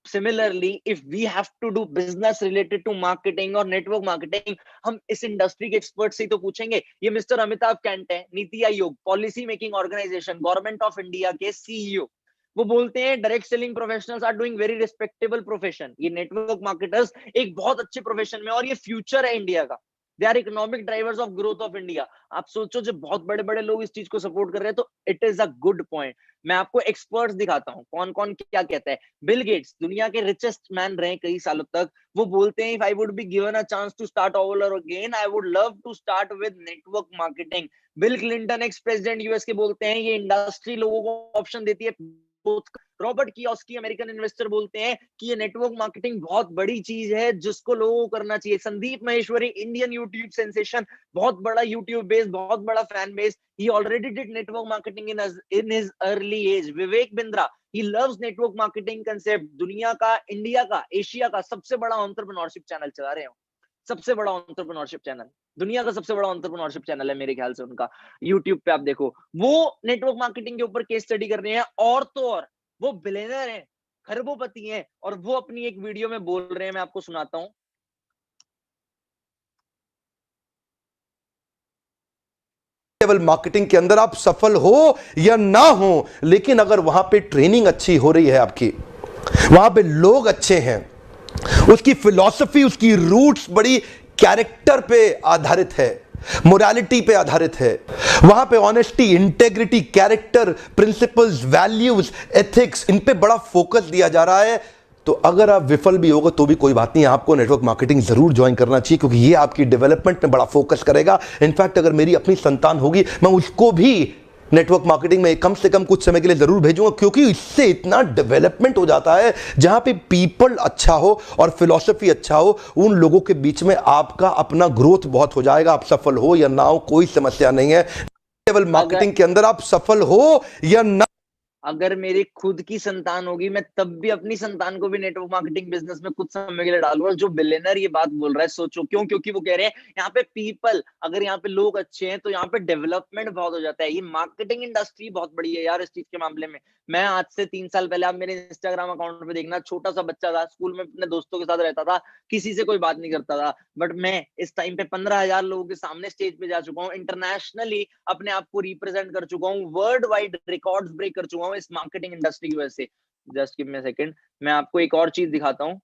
Similarly, if we have to do business related to marketing और network marketing, हम इस इंडस्ट्री के एक्सपर्ट से ही तो पूछेंगे। ये मिस्टर अमिताभ कैंट है, NITI Aayog, policy making organisation, government of India के सीईओ। वो बोलते हैं direct selling professionals are doing very respectable profession. ये नेटवर्क मार्केटर्स एक बहुत अच्छे प्रोफेशन में, और ये फ्यूचर है इंडिया का। They are economic drivers of growth of India. आप सोचो, जब बहुत बड़े बड़े लोग इस चीज को सपोर्ट कर रहे हैं, तो it is a good point. मैं आपको एक्सपर्ट्स दिखाता हूँ कौन कौन क्या कहता है। बिल गेट्स दुनिया के रिचेस्ट मैन रहे कई सालों तक, वो बोलते हैं, if I would be given a chance to start all over again, I would love to start with network marketing. Bill Clinton, ex president US के, बोलते हैं ये इंडस्ट्री लोगों को ऑप्शन देती है। रॉबर्ट कियोस्की, अमेरिकन इन्वेस्टर, बोलते हैं कि ये नेटवर्क मार्केटिंग बहुत बड़ी चीज है जिसको लोगों को करना चाहिए। Sandeep Maheshwari, Indian YouTube sensation, बहुत बड़ा यूट्यूब बेस, बहुत बड़ा fan base, he already did network marketing in his early age. Vivek Bindra, he loves network marketing concept। दुनिया का, इंडिया का, एशिया का सबसे बड़ा एंटरप्रेन्योरशिप चैनल चला रहे हो, सबसे बड़ा एंटरप्रेन्योरशिप चैनल, दुनिया का सबसे बड़ा एंटरप्रेन्योरशिप चैनल है मेरे ख्याल से उनका। यूट्यूब पे आप देखो, वो नेटवर्क मार्केटिंग के ऊपर केस स्टडी कर रहे हैं, और तो और वो बिलियनर हैं, खरबोपति हैं, और वो अपनी एक वीडियो में बोल रहे हैं, मैं आपको सुनाता हूं। लेवल मार्केटिंग के अंदर आप सफल हो या ना हो, लेकिन अगर वहां पे ट्रेनिंग अच्छी हो रही है आपकी, वहां पे लोग अच्छे हैं, उसकी फिलॉसफी, उसकी रूट्स बड़ी कैरेक्टर पे आधारित है, मोरालिटी पे आधारित है, वहां पे honesty, integrity, character, principles, values, ethics, इन पे बड़ा फोकस दिया जा रहा है, तो अगर आप विफल भी होगा तो भी कोई बात नहीं, आपको नेटवर्क मार्केटिंग जरूर ज्वाइन करना चाहिए, क्योंकि ये आपकी डेवलपमेंट में बड़ा फोकस करेगा। इनफैक्ट अगर मेरी अपनी संतान होगी, मैं उसको भी नेटवर्क मार्केटिंग में कम से कम कुछ समय के लिए जरूर भेजूंगा, क्योंकि इससे इतना डेवलपमेंट हो जाता है, जहां पे पीपल अच्छा हो और फिलॉसफी अच्छा हो, उन लोगों के बीच में आपका अपना ग्रोथ बहुत हो जाएगा। आप सफल हो या ना हो, कोई समस्या नहीं है। लेवल मार्केटिंग के अंदर आप सफल हो या ना अगर मेरी खुद की संतान होगी, मैं तब भी अपनी संतान को भी नेटवर्क मार्केटिंग बिजनेस में कुछ समय के लिए डालूंगा। जो बिलियनर ये बात बोल रहा है, सोचो क्यों? क्योंकि वो कह रहे हैं यहाँ पे पीपल, अगर यहाँ पे लोग अच्छे हैं तो यहाँ पे डेवलपमेंट बहुत हो जाता है। ये मार्केटिंग इंडस्ट्री बहुत बड़ी है यार इस चीज के मामले में। मैं आज से 3 साल पहले, आप मेरे इंस्टाग्राम अकाउंट पे देखना, छोटा सा बच्चा था, स्कूल में अपने दोस्तों के साथ रहता था, किसी से कोई बात नहीं करता था। बट मैं इस टाइम पे 15,000 लोगों के सामने स्टेज पे जा चुका हूँ, इंटरनेशनली अपने आप को रिप्रेजेंट कर चुका हूँ, वर्ल्ड वाइड रिकॉर्ड्स ब्रेक कर चुका हूँ इस मार्केटिंग इंडस्ट्री की वजह से। Just give me a second, मैं आपको एक और चीज दिखाता हूँ।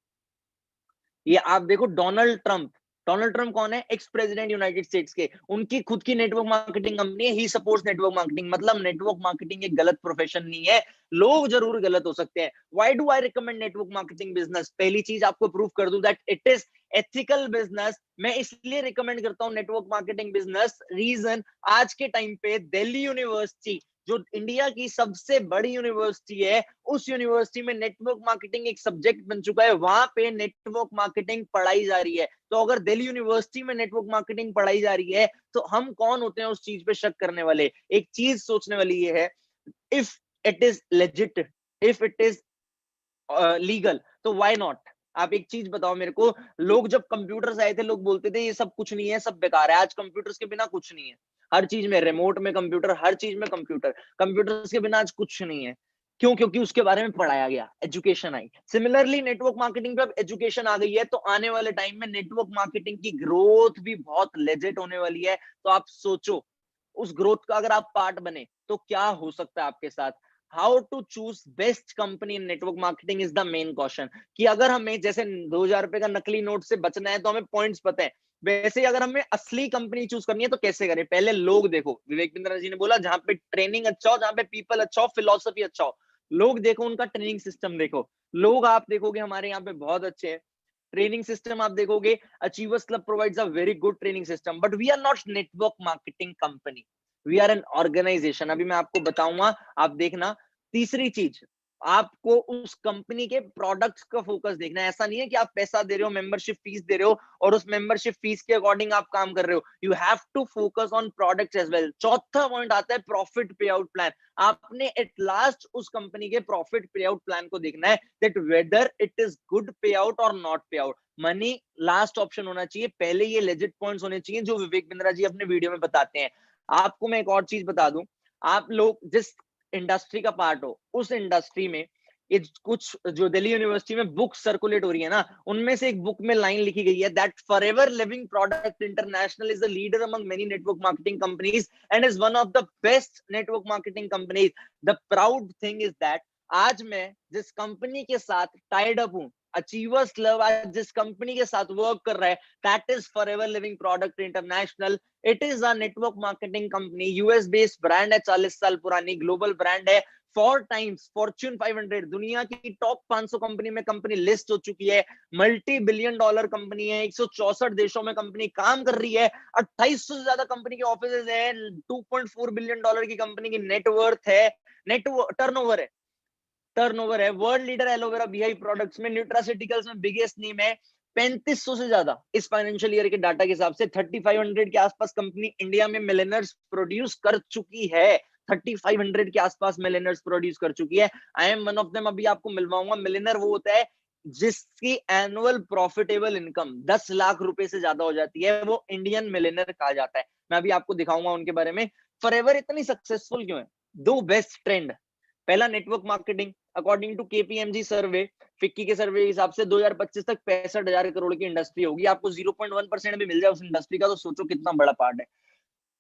ये आप देखो, डोनाल्ड ट्रंप। डोनाल्ड ट्रंप कौन है? एक्स प्रेसिडेंट यूनाइटेड स्टेट्स के। उनकी खुद की नेटवर्क मार्केटिंग कंपनी है, ही सपोर्ट्स नेटवर्क मार्केटिंग। मतलब नेटवर्क मार्केटिंग एक गलत प्रोफेशन नहीं है। लोग जरूर गलत हो सकते हैं। Why do I recommend network marketing business? पहली चीज आपको प्रूव कर दूं that it is ethical business. मैं इसलिए रिकमेंड करता हूं नेटवर्क मार्केटिंग बिजनेस, रीजन, आज के टाइम पे दिल्ली यूनिवर्सिटी, जो इंडिया की सबसे बड़ी यूनिवर्सिटी है, उस यूनिवर्सिटी में नेटवर्क मार्केटिंग एक सब्जेक्ट बन चुका है। वहां पे नेटवर्क मार्केटिंग पढ़ाई जा रही है। तो अगर दिल्ली यूनिवर्सिटी में नेटवर्क मार्केटिंग पढ़ाई जा रही है, तो हम कौन होते हैं उस चीज पे शक करने वाले? एक चीज सोचने वाली ये है, if it is legit, if it is legal, तो व्हाई नॉट? आप एक चीज बताओ मेरे को, लोग जब कंप्यूटर्स आए थे, लोग बोलते थे ये सब कुछ नहीं है, सब बेकार है। आज कंप्यूटर्स के बिना कुछ नहीं है। हर चीज में रिमोट में कंप्यूटर, हर चीज में कंप्यूटर। कंप्यूटर्स के बिना आज कुछ नहीं है। क्यों? क्योंकि उसके बारे में पढ़ाया गया, education I. Similarly network marketing पे अब एजुकेशन आ गई है, तो आने वाले टाइम में नेटवर्क मार्केटिंग की ग्रोथ भी बहुत लेजिट होने वाली है। तो आप सोचो, उस ग्रोथ का अगर आप पार्ट बने तो क्या हो सकता है आपके साथ। How to choose best company in network marketing is the main question. कि अगर हमें जैसे 2,000 रुपए का नकली नोट से बचना है तो हमें पॉइंट्स पता है, वैसे ही अगर हमें असली कंपनी चूज करनी है तो कैसे करें? पहले लोग देखो, विवेक बिंद्रा जी ने बोला जहां पे ट्रेनिंग अच्छा हो, जहां पे पीपल अच्छा हो, फिलोसफी अच्छा हो। लोग देखो, उनका ट्रेनिंग सिस्टम देखो। लोग आप देखोगे हमारे यहाँ पे बहुत अच्छे हैं। ट्रेनिंग सिस्टम आप देखोगे, achievers club provides a very good training system, but we are not network marketing company, we are an organization. अभी मैं आपको बताऊंगा, आप देखना। तीसरी चीज, आपको उस कंपनी के प्रोडक्ट्स का फोकस देखना है। ऐसा नहीं है कि आप पैसा दे रहे हो, मेंबरशिप फीस दे रहे हो और उस मेंबरशिप फीस के अकॉर्डिंग आप काम कर रहे हो। You have to focus on products as well. चौथा पॉइंट आता है प्रॉफिट पे आउट प्लान। आपने एट लास्ट उस कंपनी के प्रॉफिट पे आउट प्लान को देखना है, that whether it is good pay out और not pay out. Money last option होना चाहिए, पहले ये लेजिट पॉइंट्स होने चाहिए जो विवेक बिंद्रा जी अपने वीडियो में बताते हैं। आपको मैं एक और चीज बता दूं, आप लोग जिस इंडस्ट्री का पार्ट हो, उस इंडस्ट्री में ये कुछ जो दिल्ली यूनिवर्सिटी में बुक सर्कुलेट हो रही है ना, उनमें से एक बुक में लाइन लिखी गई है that forever living product international is the leader among many network marketing companies and is one of the best network marketing companies. The proud thing is that आज मैं जिस कंपनी के साथ टाइड अप हूं, achievers club आज जिस company के साथ वर्क कर रहा है, that is forever living product international. It is a network marketing company, US based brand है, 40 साल पुरानी ग्लोबल ब्रांड है। 4 टाइम्स फॉर्च्यून 500 दुनिया की टॉप 500 कंपनी में कंपनी लिस्ट हो चुकी है। मल्टी बिलियन डॉलर कंपनी है, 164 देशों में कंपनी काम कर रही है। 2800 से ज्यादा कंपनी के ऑफिस है। 2.4 बिलियन डॉलर की कंपनी की नेटवर्थ है, नेट टर्नओवर है, टर्नओवर है। World leader aloe vera Beihai products में, न्यूट्रास्यूटिकल्स में बिगेस्ट नेम है। 3500 से ज्यादा इस फाइनेंशियल ईयर के डाटा के हिसाब से 3500 के आसपास कंपनी इंडिया में मिलेनर्स प्रोड्यूस कर चुकी है। 3500 के आसपास मिलेनर्स प्रोड्यूस कर चुकी है। I am one of them, अभी आपको मिलवाऊंगा। मिलेनर वो होता है जिसकी एनुअल प्रॉफिटेबल इनकम 10 लाख रुपए से ज्यादा हो जाती है, वो इंडियन मिलेनर कहा जाता है। मैं अभी आपको दिखाऊंगा उनके बारे में। फॉरएवर इतनी सक्सेसफुल क्यों है? दो बेस्ट ट्रेंड। पहला, network marketing. According to KPMG survey, FICCI के सर्वे के हिसाब से 2025 तक 65,000 करोड़ की इंडस्ट्री होगी। आपको 0.1% भी मिल जाए उस इंडस्ट्री का, तो सोचो कितना बड़ा पार्ट है।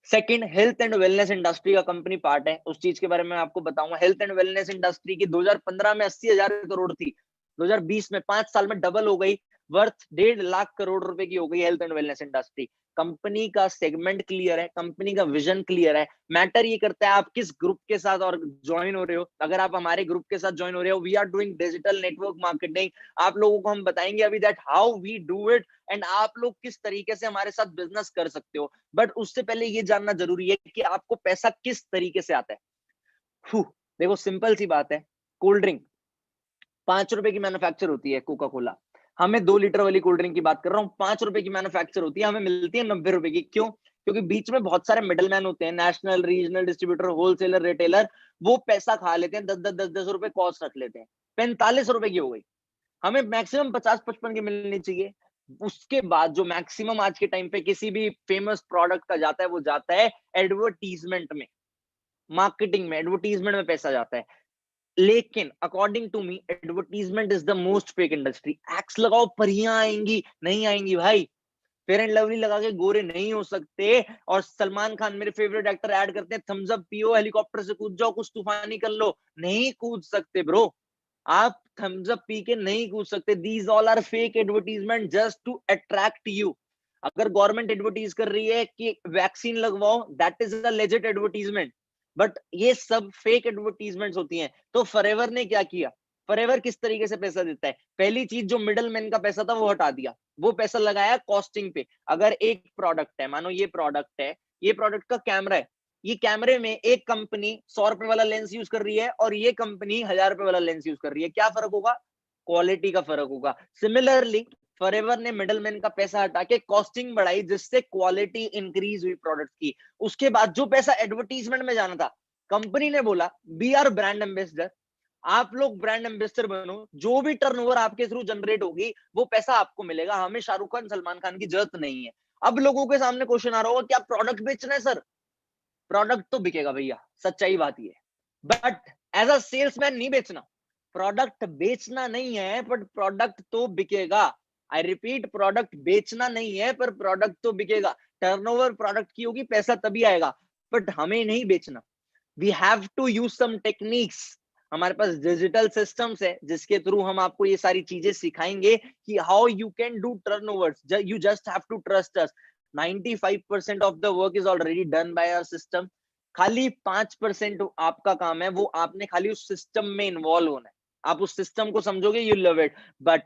Second, health and wellness industry का कंपनी पार्ट है, उस चीज के बारे में आपको बताऊंगा। हेल्थ एंड वेलनेस इंडस्ट्री की 2015 में 80,000 करोड़ थी, 2020 में 5 साल में डबल हो गई, वर्थ 1.5 लाख करोड़ रुपए की हो गई health and wellness industry. Company का सेगमेंट क्लियर है, कंपनी का विजन क्लियर है। मैटर ये करता है आप किस ग्रुप के साथ और ज्वाइन हो रहे हो। अगर आप हमारे ग्रुप के साथ ज्वाइन हो रहे हो, we are doing digital network marketing. आप लोगों को हम बताएंगे अभी that how we do it and आप लोग किस तरीके से हमारे साथ बिजनेस कर सकते हो। बट उससे पहले ये जानना जरूरी है कि आपको पैसा किस तरीके से आता है। देखो सिंपल सी बात है, कोल्ड ड्रिंक 5 रुपए की मैन्युफैक्चर होती है, कोका कोला। हमें 2 लीटर वाली कोल्ड ड्रिंक की बात कर रहा हूँ, 5 रुपए की मैन्युफैक्चर होती है, हमें मिलती है 90 रुपए की। क्यों? क्योंकि बीच में बहुत सारे मिडलमैन होते हैं, national, regional distributor, wholesaler, retailer, वो पैसा खा लेते हैं, 10 रुपए कॉस्ट रख लेते हैं, 45 रुपए की हो गई। हमें मैक्सिमम 50-55 की मिलनी चाहिए। उसके बाद जो मैक्सिमम आज के टाइम पे किसी भी फेमस प्रोडक्ट का जाता है, वो जाता है एडवर्टीजमेंट में, मार्केटिंग में, एडवर्टीजमेंट में पैसा जाता है। लेकिन according to me advertisement is the most fake industry. Axe लगाओ परियां आएंगी, नहीं आएंगी भाई। फेयर एंड लवली लगा के गोरे नहीं हो सकते। और सलमान खान मेरे फेवरेट एक्टर ऐड करते हैं, थम्स अप पियो, हेलीकॉप्टर से कूद जाओ, कुछ तूफानी कर लो, नहीं कूद सकते ब्रो। आप थम्स अप पी के नहीं कूद सकते। These all are fake advertisement just to attract you. अगर गवर्नमेंट एडवर्टीज कर रही है कि वैक्सीन लगवाओ, that is a legit advertisement, but ये सब फेक एडवर्टीजमेंट्स होती हैं। तो फॉरएवर ने क्या किया? फॉरएवर किस तरीके से पैसा देता है? पहली चीज, जो मिडल मैन का पैसा था वो हटा दिया, वो पैसा लगाया कॉस्टिंग पे। अगर एक प्रोडक्ट है, मानो ये प्रोडक्ट है, ये प्रोडक्ट का कैमरा है, ये कैमरे में एक कंपनी 100 रुपए वाला लेंस यूज कर रही है और ये कंपनी 1000 रुपए वाला लेंस यूज कर रही है, क्या फर्क होगा? क्वालिटी का फर्क होगा। सिमिलरली फॉरएवर ने मिडलमैन का पैसा हटा के कॉस्टिंग बढ़ाई, जिससे क्वालिटी इंक्रीज हुई प्रोडक्ट की। उसके बाद जो पैसा एडवर्टीजमेंट में जाना था, कंपनी ने बोला बी आर ब्रांड एम्बेसडर, आप लोग ब्रांड एम्बेसडर बनो, जो भी टर्नओवर आपके थ्रू जनरेट होगी वो पैसा आपको मिलेगा, हमें शाहरुख खान, सलमान खान की जरूरत नहीं है। अब लोगों के सामने क्वेश्चन आ रहा होगा, क्या प्रोडक्ट बेचना है सर? प्रोडक्ट तो बिकेगा भैया, सच्चाई बात ये है, बट एज अ सेल्समैन नहीं बेचना। प्रोडक्ट बेचना नहीं है, बट प्रोडक्ट तो बिकेगा। आई रिपीट, प्रोडक्ट बेचना नहीं है, पर प्रोडक्ट तो बिकेगा। टर्नओवर प्रोडक्ट की होगी, पैसा तभी आएगा, बट हमें नहीं बेचना। We have to use some techniques. हमारे पास डिजिटल सिस्टम्स है जिसके थ्रू हम आपको ये सारी चीजें सिखाएंगे कि how you can do turnovers. You just have to trust us. 95% of the work is already done by our system. खाली 5% आपका काम है, वो आपने खाली उस सिस्टम में इन्वॉल्व होना है। आप उस सिस्टम को समझोगे, यू लव इट। बट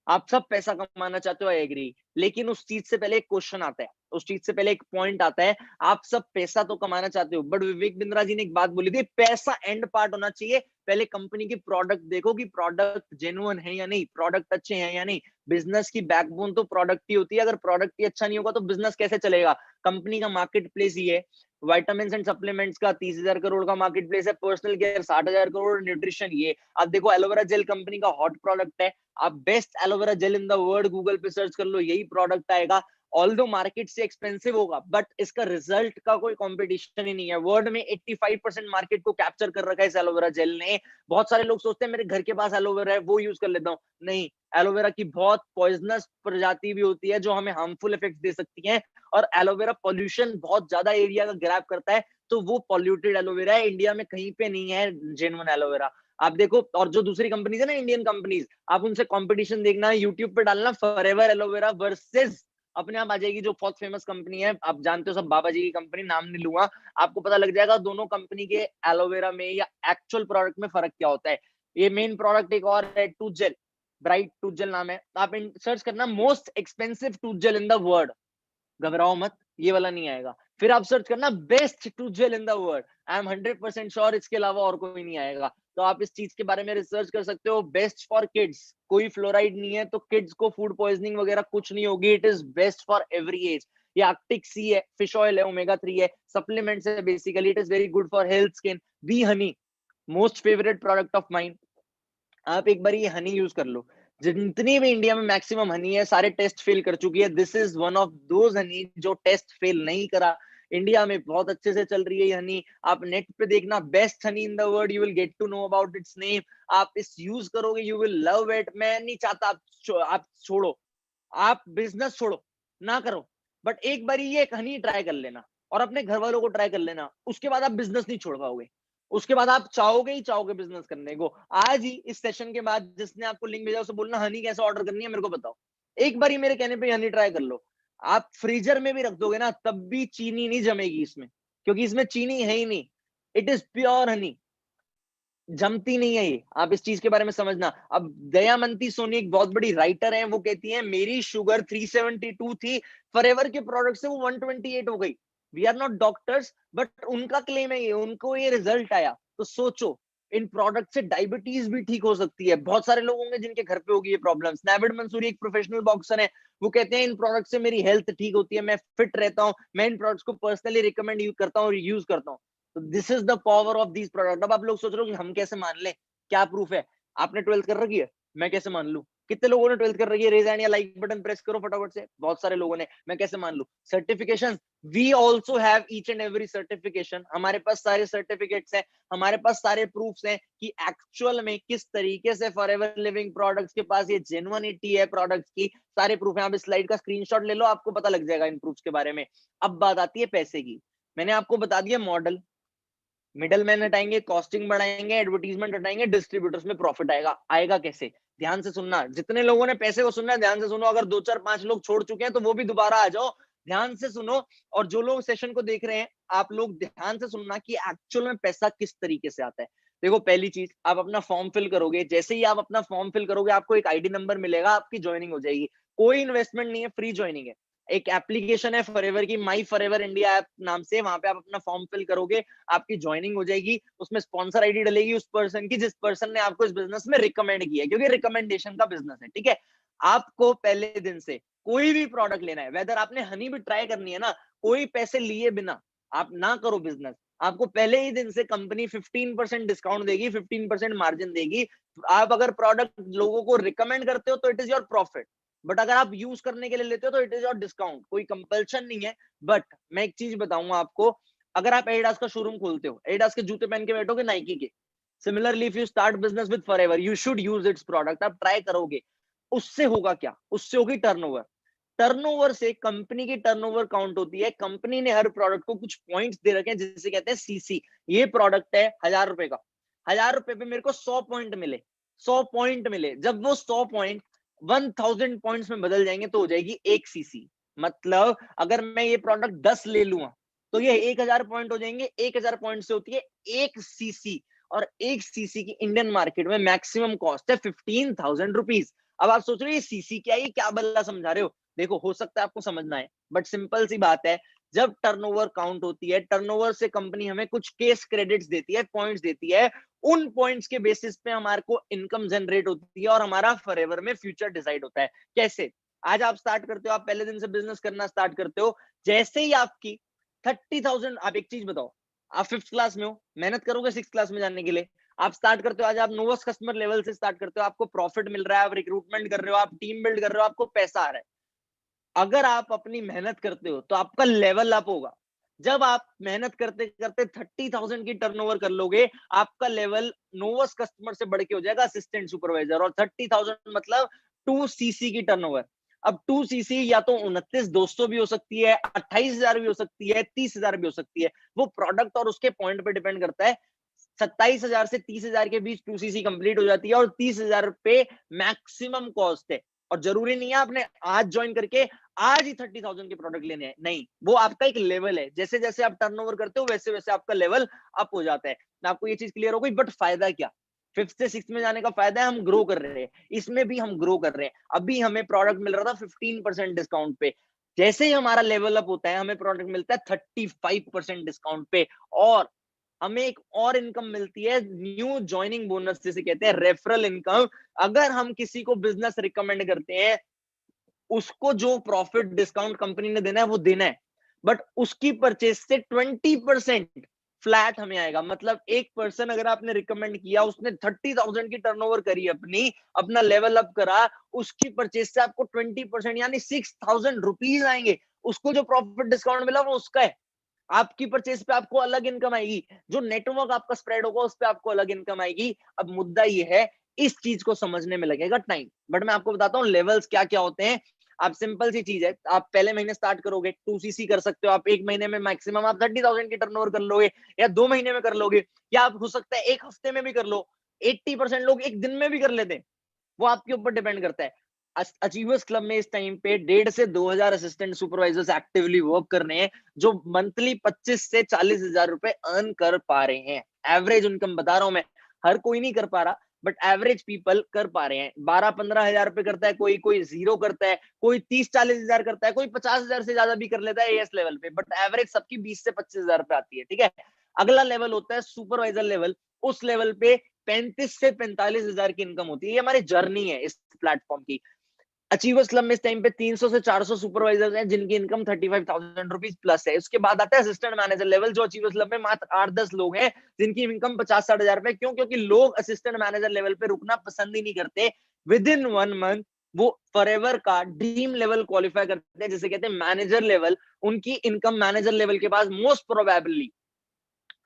आप सब पैसा कमाना चाहते हो, आई एग्री, लेकिन उस चीज से पहले एक क्वेश्चन आता है, उस चीज से पहले एक पॉइंट आता है। आप सब पैसा तो कमाना चाहते हो, बट विवेक बिंद्रा जी ने एक बात बोली थी, पैसा एंड पार्ट होना चाहिए। पहले कंपनी की प्रोडक्ट देखो कि प्रोडक्ट जेन्युइन है या नहीं, प्रोडक्ट अच्छे हैं या नहीं। बिजनेस की बैकबोन तो प्रोडक्ट ही होती है। अगर प्रोडक्ट ही अच्छा नहीं होगा तो बिजनेस कैसे चलेगा? कंपनी का मार्केट प्लेस ही है। वाइटामिन एंड सप्लीमेंट्स का 30,000 करोड़ का मार्केट प्लेस है, पर्सनल केयर 60,000 करोड़, न्यूट्रिशन ये। आप देखो एलोवेरा जेल कंपनी का हॉट प्रोडक्ट है। आप best aloe vera gel in the world Google पे सर्च कर लो, यही प्रोडक्ट आएगा। ऑल्दो मार्केट से एक्सपेंसिव होगा, बट इसका रिजल्ट का कोई कंपटीशन ही नहीं है। वर्ल्ड में 85% मार्केट को कैप्चर कर रखा है इस एलोवेरा जेल ने। बहुत सारे लोग सोचते हैं मेरे घर के पास एलोवेरा है, वो यूज कर लेता हूँ। नहीं, एलोवेरा की बहुत पॉइजनस प्रजाति भी होती है जो हमें हार्मफुल इफेक्ट दे सकती है। और एलोवेरा पॉल्यूशन बहुत ज्यादा एरिया का ग्रैब करता है, तो वो पॉल्यूटेड एलोवेरा है। इंडिया में कहीं पे नहीं है जेन्युइन एलोवेरा। आप देखो, और जो दूसरी कंपनीज है ना, इंडियन कंपनीज, आप उनसे कंपटीशन देखना, यूट्यूब पे डालना फॉरएवर एलोवेरा वर्सेस, अपने आप आ जाएगी। जो बहुत फेमस कंपनी है, आप जानते हो सब, बाबा जी की कंपनी, नाम नहीं लूंगा, आपको पता लग जाएगा दोनों कंपनी के एलोवेरा में या एक्चुअल प्रोडक्ट में फर्क क्या होता है। ये मेन प्रोडक्ट एक और है, tooth gel, bright tooth gel नाम है। आप सर्च करना most expensive tooth gel in the world, घबराओ मत, ये वाला नहीं आएगा। फिर आप सर्च करना best tooth gel in the world, I am 100% sure इसके अलावा और कोई नहीं आएगा। तो आप इस चीज के बारे में रिसर्च कर सकते हो। बेस्ट फॉर किड्स, कोई फ्लोराइड नहीं है, तो किड्स को फूड पॉइजनिंग वगैरह कुछ नहीं होगी। It is best for every age. ये आर्कटिक सी है, फिश ऑयल है, ओमेगा 3 है, सप्लीमेंट्स है basically. It is very good for health, skin. Bee honey, most favourite product of mind. आप एक बार ये हनी यूज कर लो। जितनी भी इंडिया में मैक्सिमम हनी है, सारे टेस्ट फेल कर चुकी है। This is one of those Honey जो टेस्ट फेल नहीं करा। इंडिया में बहुत अच्छे से चल रही है ये हनी। आप नेट पे देखना, best honey in the world, you will get to know about its name. आप इस यूज करोगे, यू विल लव इट। मैं नहीं चाहता आप छोड़ो, आप बिजनेस छोड़ो, ना करो, बट एक बार ये हनी ट्राई कर लेना और अपने घर वालों को ट्राई कर लेना। उसके बाद आप बिजनेस नहीं छोड़ पाओगे। उसके बाद आप चाहोगे ही चाहोगे बिजनेस करने को। आज ही इस सेशन के बाद जिसने आपको लिंक भेजा उसे बोलना हनी कैसे ऑर्डर करनी है मेरे को बताओ। एक बार ही मेरे कहने पे हनी ट्राई कर लो। आप फ्रीजर में भी रख दोगे ना, तब भी चीनी नहीं जमेगी इसमें, क्योंकि इसमें चीनी है ही नहीं। इट इज प्योर हनी, जमती नहीं है ये। आप इस चीज के बारे में समझना। अब दयामंती सोनी एक बहुत बड़ी राइटर है, वो कहती है मेरी शुगर 372 थी, फॉरएवर के प्रोडक्ट से वो 128 हो गई। We are not doctors, but उनका क्लेम है ये, उनको ये रिजल्ट आया। तो सोचो, इन प्रोडक्ट से डायबिटीज भी ठीक हो सकती है। बहुत सारे लोग होंगे जिनके घर पे होगी ये प्रॉब्लम। नाविद मंसूरी एक प्रोफेशनल बॉक्सर है, वो कहते हैं इन प्रोडक्ट से मेरी हेल्थ ठीक होती है, मैं फिट रहता हूँ, मैं इन प्रोडक्ट्स को पर्सनली रिकमेंड करता हूँ और यूज करता हूँ। तो this is the power of these product. अब आप लोग सोच रहे हो कि हम कैसे मान लें, क्या प्रूफ है? आपने 12th कर रखी है, मैं कैसे मान लूं? कितने लोगों ने 12th कर रखी है? रेज हैंड या लाइक बटन प्रेस करो फटाफट से। बहुत सारे लोगों ने। मैं कैसे मान लूं? Certification, we also have each and every certification. हमारे पास सारे सर्टिफिकेट्स हैं, हमारे पास सारे प्रूफ्स हैं कि एक्चुअल में किस तरीके से फॉरएवर लिविंग प्रोडक्ट्स के पास ये जेन्युइनिटी है प्रोडक्ट्स की। सारे प्रूफ है। आप इस स्लाइड का स्क्रीनशॉट ले लो, आपको पता लग जाएगा इन प्रूफ्स के बारे में। अब बात आती है पैसे की। मैंने आपको बता दिया मॉडल, मिडल मैन हटाएंगे, कॉस्टिंग बढ़ाएंगे, एडवर्टीजमेंट हटाएंगे, डिस्ट्रीब्यूटर्स में प्रॉफिट आएगा। आएगा कैसे? ध्यान से सुनना, जितने लोगों ने पैसे को सुनना है ध्यान से सुनो। अगर 2 4 5 लोग छोड़ चुके हैं तो वो भी दोबारा आ जाओ, ध्यान से सुनो। और जो लोग सेशन को देख रहे हैं, आप लोग ध्यान से सुनना कि एक्चुअल में पैसा किस तरीके से आता है। देखो, पहली चीज, आप अपना फॉर्म फिल करोगे। जैसे ही आप अपना फॉर्म फिल करोगे, आपको एक आईडी नंबर मिलेगा, आपकी ज्वाइनिंग हो जाएगी। कोई इन्वेस्टमेंट नहीं है, फ्री ज्वाइनिंग है। एक एप्लीकेशन है फॉरएवर की, माई फॉरएवर इंडिया ऐप नाम से, वहां पे आप अपना फॉर्म फिल करोगे, आपकी ज्वाइनिंग हो जाएगी। उसमें स्पॉन्सर आईडी डलेगी उस पर्सन की जिस पर्सन ने आपको इस बिजनेस में रिकमेंड किया है, क्योंकि रिकमेंडेशन का बिजनेस है, ठीक है। आपको पहले दिन से कोई भी प्रोडक्ट लेना है, वेदर आपने हनी भी ट्राई करनी है ना, कोई पैसे लिए बिना आप ना करो बिजनेस। आपको पहले ही दिन से कंपनी 15% डिस्काउंट देगी, 15% मार्जिन देगी। आप अगर प्रोडक्ट लोगों को रिकमेंड करते हो तो it is your profit, but अगर आप यूज करने के लिए लेते हो तो इट इज योर डिस्काउंट। कोई कंपल्शन नहीं है। बट मैं एक चीज बताऊंगा आपको, अगर आप एडिडास का शोरूम खोलते हो, एडिडास के जूते पहन के बैठोगे नाइकी के, similarly if you start business with forever, you should use it's product. आप ट्राई करोगे, उससे होगा क्या? उससे होगी टर्नओवर। टर्नओवर से कंपनी की टर्नओवर काउंट होती है। कंपनी ने हर प्रोडक्ट को कुछ पॉइंट्स दे रखे हैं जिसे कहते हैं सीसी। ये प्रोडक्ट है 1000 रुपए का, 1000 रुपए पे मेरे को 100 पॉइंट मिले, 100 पॉइंट मिले। जब वो 100 पॉइंट 1000 पॉइंट्स में बदल जाएंगे तो हो जाएगी 1 सीसी। मतलब अगर मैं ये प्रोडक्ट 10 ले लूंगा तो ये 1000 पॉइंट हो जाएंगे। 1000 पॉइंट से होती है 1 सीसी। और 1 सीसी की इंडियन मार्केट में मैक्सिमम कॉस्ट है 15,000 रुपीज। अब आप सोच रहे हो ये सीसी क्या है, ये क्या बल्ला समझा रहे हो? देखो, हो सकता है आपको समझना है, बट सिंपल सी बात है, जब टर्नओवर काउंट होती है, टर्नओवर से कंपनी हमें कुछ केस क्रेडिट्स देती है, पॉइंट्स देती है। उन पॉइंट्स के बेसिस पे हमारे को इनकम जनरेट होती है और हमारा फॉरएवर में फ्यूचर डिसाइड होता है। कैसे? आज आप स्टार्ट करते हो, आप पहले दिन से बिजनेस करना स्टार्ट करते हो, जैसे ही आपकी 30,000, आप एक चीज बताओ, आप 5th क्लास में हो, मेहनत करोगे 6th क्लास में जाने के लिए, आप स्टार्ट करते हो, आज आप नोवेस्ट कस्टमर लेवल से स्टार्ट करते हो, आपको प्रॉफिट मिल रहा है, आप रिक्रूटमेंट कर रहे हो, आप टीम बिल्ड कर रहे हो, आपको पैसा आ रहा है। अगर आप अपनी मेहनत करते हो तो आपका लेवल अप होगा। जब आप मेहनत करते करते 30,000 की टर्नओवर कर लोगे, आपका लेवल नोवस कस्टमर से बढ़ के हो जाएगा असिस्टेंट सुपरवाइजर। और 30,000 मतलब 2 सीसी की टर्नओवर। अब 2 सीसी या तो 29,200 भी हो सकती है, 28,000 भी हो सकती है, 30,000 भी हो सकती है। वो प्रोडक्ट और उसके पॉइंट पे डिपेंड करता है। 27,000 से 30,000 के बीच 2 सीसी कंप्लीट हो जाती है और 30,000 पे मैक्सिमम कॉस्ट है। और जरूरी नहीं है आपने आज ज्वाइन करके आज ही 30,000 के प्रोडक्ट लेने हैं, नहीं। वो आपका एक लेवल है, जैसे जैसे आप टर्नओवर करते हो वैसे वैसे आपका लेवल अप हो जाता है। आपको ये चीज क्लियर हो गई? बट फायदा क्या? 5th से 6th में जाने का फायदा है, हम ग्रो कर रहे हैं। इसमें भी हम ग्रो कर रहे हैं। अभी हमें प्रोडक्ट मिल रहा था 15% डिस्काउंट पे, जैसे ही हमारा लेवल अप होता है हमें प्रोडक्ट मिलता है 35% डिस्काउंट पे। और हमें एक और इनकम मिलती है, न्यू ज्वाइनिंग बोनस जिसे कहते हैं रेफरल इनकम। अगर हम किसी को बिजनेस रिकमेंड करते हैं, उसको जो प्रॉफिट डिस्काउंट कंपनी ने देना है वो देना है, बट उसकी परचेज से 20% फ्लैट हमें आएगा। मतलब एक पर्सन अगर आपने रिकमेंड किया, उसने 30,000 की टर्नओवर करी अपनी, अपना लेवल अप करा, उसकी परचेज से आपको 20% यानी 6,000 रुपीज आएंगे। उसको जो प्रॉफिट डिस्काउंट मिला वो उसका है। आपकी परचेज पे आपको अलग इनकम आएगी, जो नेटवर्क आपका स्प्रेड होगा उस पे आपको अलग इनकम आएगी। अब मुद्दा ये है, इस चीज को समझने में लगेगा टाइम, बट मैं आपको बताता हूँ लेवल्स क्या क्या होते हैं। आप सिंपल सी चीज है, आप पहले महीने स्टार्ट करोगे 2 सीसी कर सकते हो। आप एक महीने में मैक्सिमम आप 30,000 की टर्नओवर कर लोगे, या 2 महीने में कर लोगे, या आप हो सकता है एक हफ्ते में भी कर लो। 80% लोग एक दिन में भी कर लेते हैं, वो आपके ऊपर डिपेंड करता है। अचीवर्स क्लब में इस टाइम पे 1,500 से 2,000 असिस्टेंट सुपरवाइजर्स एक्टिवली वर्क कर रहे हैं, जो मंथली 25 से 40,000 रुपए अर्न कर पा रहे हैं। एवरेज इनकम बता रहा हूं मैं, हर कोई नहीं कर पा रहा, बट एवरेज पीपल कर पा रहे हैं। 12-15 हजार रुपए करता है कोई, कोई जीरो करता है, कोई 30-40 हजार करता है, कोई 50,000 से ज्यादा भी कर लेता है एएस लेवल पे, बट एवरेज सबकी 20 से 25,000 रुपए आती है, ठीक है। अगला लेवल होता है सुपरवाइजर लेवल। उस लेवल पे 35 से 45 हजार की इनकम होती है। ये हमारी जर्नी है इस प्लेटफॉर्म की। अचीवर्स क्लब में इस टाइम पे 300 से 400 सुपरवाइजर्स हैं जिनकी इनकम 35,000 रुपीज प्लस है। उसके बाद आता है असिस्टेंट मैनेजर लेवल, जो अचीवर्स क्लब में मात्र 8-10 लोग हैं जिनकी इनकम 50-60 हजार रुपए। क्यों? क्योंकि लोग असिस्टेंट मैनेजर लेवल पे रुकना पसंद ही नहीं करते। विद इन 1 मंथ वो फॉरएवर का ड्रीम लेवल क्वालिफाई करते हैं, जिसे कहते हैं मैनेजर लेवल। उनकी इनकम मैनेजर लेवल के पास मोस्ट प्रोबेबली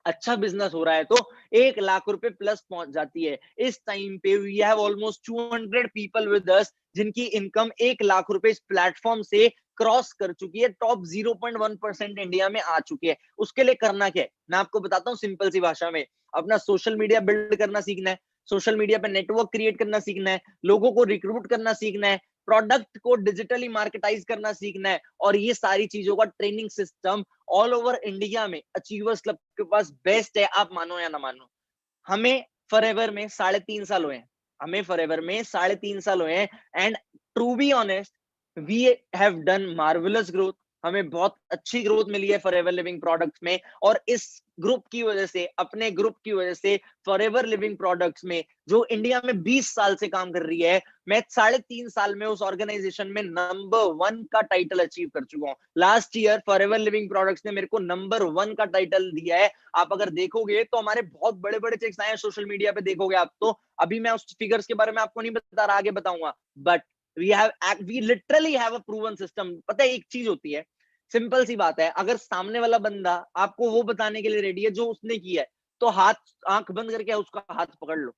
अच्छा बिजनेस हो रहा है तो 1 लाख रुपए प्लस पहुंच जाती है। इस टाइम पे we have almost 200 people with us जिनकी इनकम 1 लाख रुपए इस प्लेटफॉर्म से क्रॉस कर चुकी है। टॉप 0.1% इंडिया में आ चुकी है। उसके लिए करना क्या है मैं आपको बताता हूँ सिंपल सी भाषा में। अपना सोशल मीडिया बिल्ड करना सीखना है, सोशल मीडिया पे नेटवर्क क्रिएट करना सीखना है, लोगों को रिक्रूट करना सीखना है, प्रोडक्ट को डिजिटली मार्केटाइज करना सीखना है। और ये सारी चीजों का training system all over India में अचीवर्स क्लब के पास बेस्ट है। आप मानो या ना मानो, हमें फॉरएवर में 3.5 साल हुए हैं। हमें फॉरएवर में 3.5 साल हुए हैं and true be honest we have done marvellous growth. हमें बहुत अच्छी ग्रोथ मिली है फॉरएवर लिविंग प्रोडक्ट्स में। और इस ग्रुप की वजह से, अपने ग्रुप की वजह से फॉरएवर लिविंग प्रोडक्ट्स में जो इंडिया में 20 साल से काम कर रही है, मैं 3.5 साल में उस ऑर्गेनाइजेशन में नंबर 1 का टाइटल अचीव कर चुका हूं। Last year forever living products ने मेरे को नंबर 1 का टाइटल दिया है। आप अगर देखोगे तो हमारे बहुत बड़े बड़े चेक्स आए हैं सोशल मीडिया पे, देखोगे आप तो। अभी मैं उस फिगर्स के बारे में आपको नहीं बता रहा, आगे बताऊंगा। But we literally have a proven system. पता है एक चीज होती है, सिंपल सी बात है, अगर सामने वाला बंदा आपको वो बताने के लिए रेडी है जो उसने किया है, तो आंख बंद करके उसका हाथ पकड़ लो।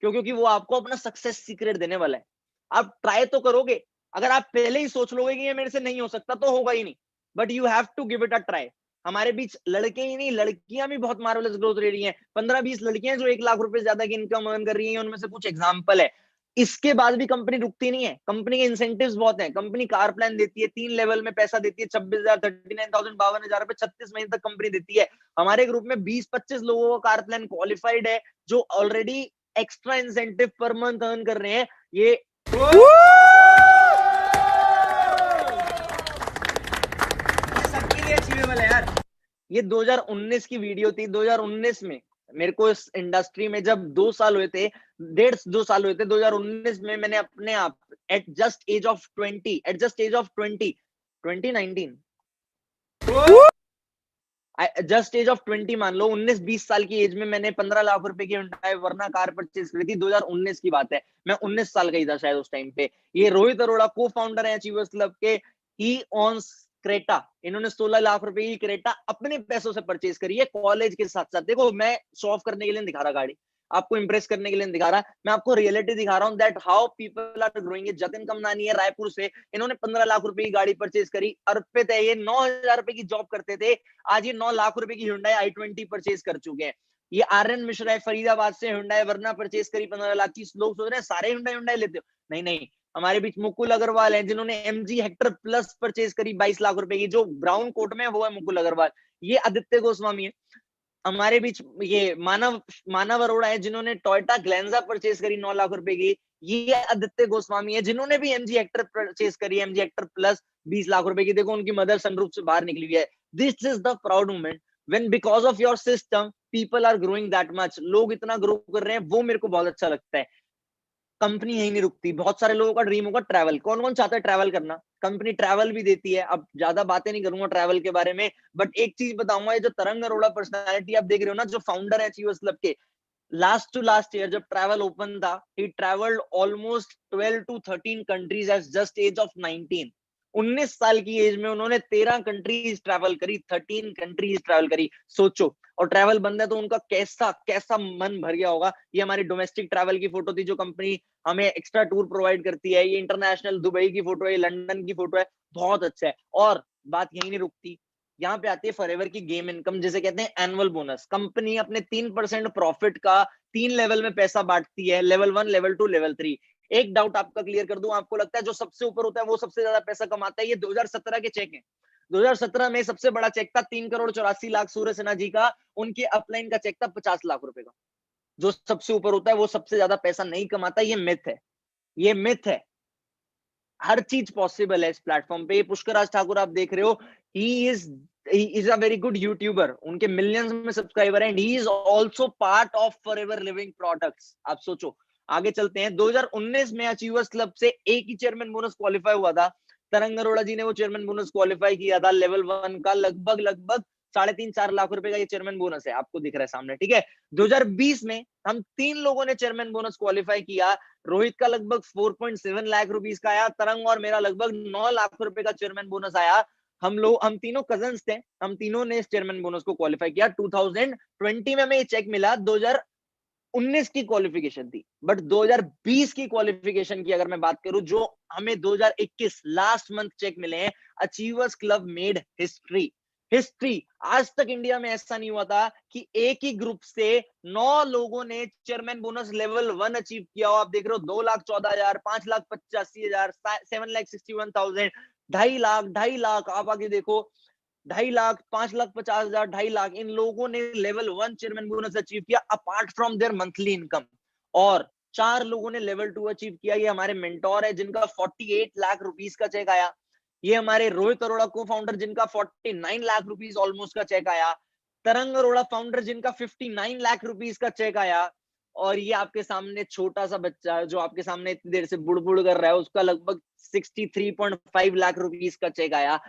क्यों? क्योंकि वो आपको अपना सक्सेस सीक्रेट देने वाला है। आप ट्राई तो करोगे। अगर आप पहले ही सोच लोगे कि ये मेरे से नहीं हो सकता तो होगा ही नहीं। But you have to give it a try. हमारे बीच लड़के ही नहीं, लड़कियां भी बहुत मार्वेलस ग्रोथ ले रही हैं। 15-20 लड़कियां जो 1 लाख रुपए ज्यादा की इनकम अर्न कर रही हैं, उनमें से कुछ एग्जाम्पल है। इसके बाद भी कंपनी रुकती नहीं है। कंपनी के इंसेंटिव्स बहुत हैं। कंपनी कार प्लान देती है, 3 लेवल में पैसा देती है, 26,000, 39,000, 52,000 रुपए 36 महीने तक कंपनी देती है। हमारे ग्रुप में 20-25 लोगों का कार प्लान क्वालिफाइड है जो already extra incentive per month earn कर रहे हैं। ये सबके लिए अचीवेबल है यार। ये 2019 की वीडियो थी। 2019 में मेरे को इस इंडस्ट्री में जब 2 साल हुए थे, 1.5-2 साल हुए थे, 2019 में मैंने अपने आप at just age of 20 2019 just age of 20 मान लो, 19-20 साल की एज में मैंने 15 लाख रुपए की Hyundai वरना कार परचेज करी थी। 2019 की बात है, मैं 19 साल का ही था शायद उस टाइम पे। ये रोहित अरोड़ा को फाउंडर है अचीवर्स क्लब के। ही ऑन्स क्रेटा। इन्होंने 16 लाख रुपए की क्रेटा अपने पैसों से परचेज करी है कॉलेज के साथ साथ। देखो, मैं शो ऑफ करने के लिए दिखा रहा गाड़ी, आपको इंप्रेस करने के लिए दिखा रहा, मैं आपको रियलिटी दिखा रहा हूं that how people are growing. Jatin Kamnani है रायपुर से, इन्होंने 15 लाख रुपए की गाड़ी परचेज करी। अर्पित है, ये 9,000 रुपए की जॉब करते थे, आज ये 9 लाख रुपए की Hyundai i20 परचेज कर चुके हैं। ये आर्यन मिश्रा है फरीदाबाद से, Hyundai वरना परचेज करी 15 लाख की। लोग सोच रहे हैं सारे Hyundai लेते हो, नहीं नहीं। हमारे बीच मुकुल अग्रवाल है जिन्होंने MG हेक्टर प्लस परचेज करी 22 लाख रुपए की। जो ब्राउन कोट में वो है मुकुल अग्रवाल। ये आदित्य गोस्वामी है हमारे बीच। ये मानव अरोड़ा है जिन्होंने टोयोटा ग्लेंजा परचेज करी 9 लाख रुपए की। ये आदित्य गोस्वामी है जिन्होंने भी MG हेक्टर परचेज करी, MG हेक्टर प्लस 20 लाख रुपए की। देखो उनकी मदर सनरूफ से बाहर निकली हुई है। This is the proud moment when because of your system people are growing that much. लोग इतना ग्रो कर रहे हैं, वो मेरे को बहुत अच्छा लगता है। कंपनी यही नहीं रुकती। बहुत सारे लोगों का ड्रीम होगा ट्रैवल। कौन कौन चाहता है ट्रैवल करना? कंपनी ट्रैवल भी देती है। अब ज्यादा बातें नहीं करूंगा ट्रैवल के बारे में, बट एक चीज बताऊंगा, ये जो तरंग अरोड़ा पर्सनालिटी आप देख रहे हो ना, जो फाउंडर है अचीवर्स क्लब के, लास्ट टू लास्ट ईयर जब ट्रैवल ओपन था, he travelled almost 12 to 13 countries at just age of 19। 19 साल की एज में उन्होंने 13 कंट्रीज ट्रैवल करी, 13 कंट्रीज ट्रैवल करी। सोचो, और ट्रैवल बंद है तो उनका कैसा कैसा मन भर गया होगा। ये हमारी डोमेस्टिक ट्रैवल की फोटो थी जो कंपनी हमें एक्स्ट्रा टूर प्रोवाइड करती है। ये इंटरनेशनल दुबई की फोटो है, ये लंदन की फोटो है। बहुत अच्छा है। और बात यही नहीं रुकती, यहाँ पे आती है फॉरएवर की गेम इनकम, जिसे कहते हैं एनुअल बोनस। कंपनी अपने 3% प्रॉफिट का 3 लेवल में पैसा बांटती है, लेवल 1, लेवल 2, लेवल 3। एक डाउट आपका क्लियर कर दूं, आपको लगता है जो सबसे ऊपर होता है वो सबसे ज्यादा पैसा कमाता है? ये 2017 के चेक हैं। 2017 में सबसे बड़ा चेक था 3,84,00,000 सूर्य सिन्हा जी का। उनके अपलाइन का चेक था 50 लाख रुपए का। जो सबसे ऊपर होता है वो सबसे ज्यादा पैसा नहीं कमाता। ये मिथ है, ये मिथ है। हर चीज पॉसिबल है इस प्लेटफॉर्म पे। पुष्कर राज ठाकुर आप देख रहे हो, he is he is a very good YouTuber, उनके मिलियंस में सब्सक्राइबर हैं, and he is also part of Forever Living Products। आप सोचो, आगे चलते हैं। 2019 में अचीवर्स क्लब से एक ही चेयरमैन बोनस क्वालिफाई हुआ था, तरंग अरोड़ा जी ने वो चेयरमैन बोनस क्वालिफाई किया था लेवल 1 का, लगभग 3.5-4 लाख रुपए का ये चेयरमैन बोनस है, आपको दिख रहा है सामने, ठीक है। 2020 में हम 3 लोगों ने चेयरमैन बोनस क्वालिफाई किया, रोहित का लगभग 4.7 लाख रुपीस का आया, तरंग और मेरा लगभग 9 लाख रुपए का चेयरमैन बोनस आया। हम तीनों कजन्स थे, हम तीनों ने इस चेयरमैन बोनस को क्वालिफाई किया। 2020 में हमें ये चेक मिला, 2019 की क्वालिफिकेशन थी, बट 2020 की क्वालिफिकेशन की अगर मैं बात करूं, जो हमें 2021 लास्ट मंथ चेक मिले हैं, अचीवर्स क्लब मेड हिस्ट्री। आज तक इंडिया में ऐसा नहीं हुआ था कि एक ही ग्रुप से 9 लोगों ने चेयरमैन बोनस लेवल 1 अचीव किया हो। आप देख रहे हो 2,14,000, 5,85,000, 7,61,000, 2.5 लाख, आप आगे देखो 2.5 लाख, 5,50,000, 2.5 लाख, इन लोगों ने लेवल 1 चेयरमैन बोनस अचीव किया apart from there monthly income. और 4 लोगों ने लेवल 2 अचीव किया। ये हमारे मेंटोर है जिनका 48 लाख रुपीस का चेक आया। ये हमारे रोहित अरोड़ा को फाउंडर जिनका 49 लाख रुपीस ऑलमोस्ट का चेक आया। तरंग अरोड़ा फाउंडर जिनका 59 लाख रुपीस का चेक आया। और ये आपके सामने छोटा सा बच्चा जो आपके सामने इतनी देर से बुड़बुड़ कर रहा है, उसका लगभग 63.5 लाख रुपीस का चेक आया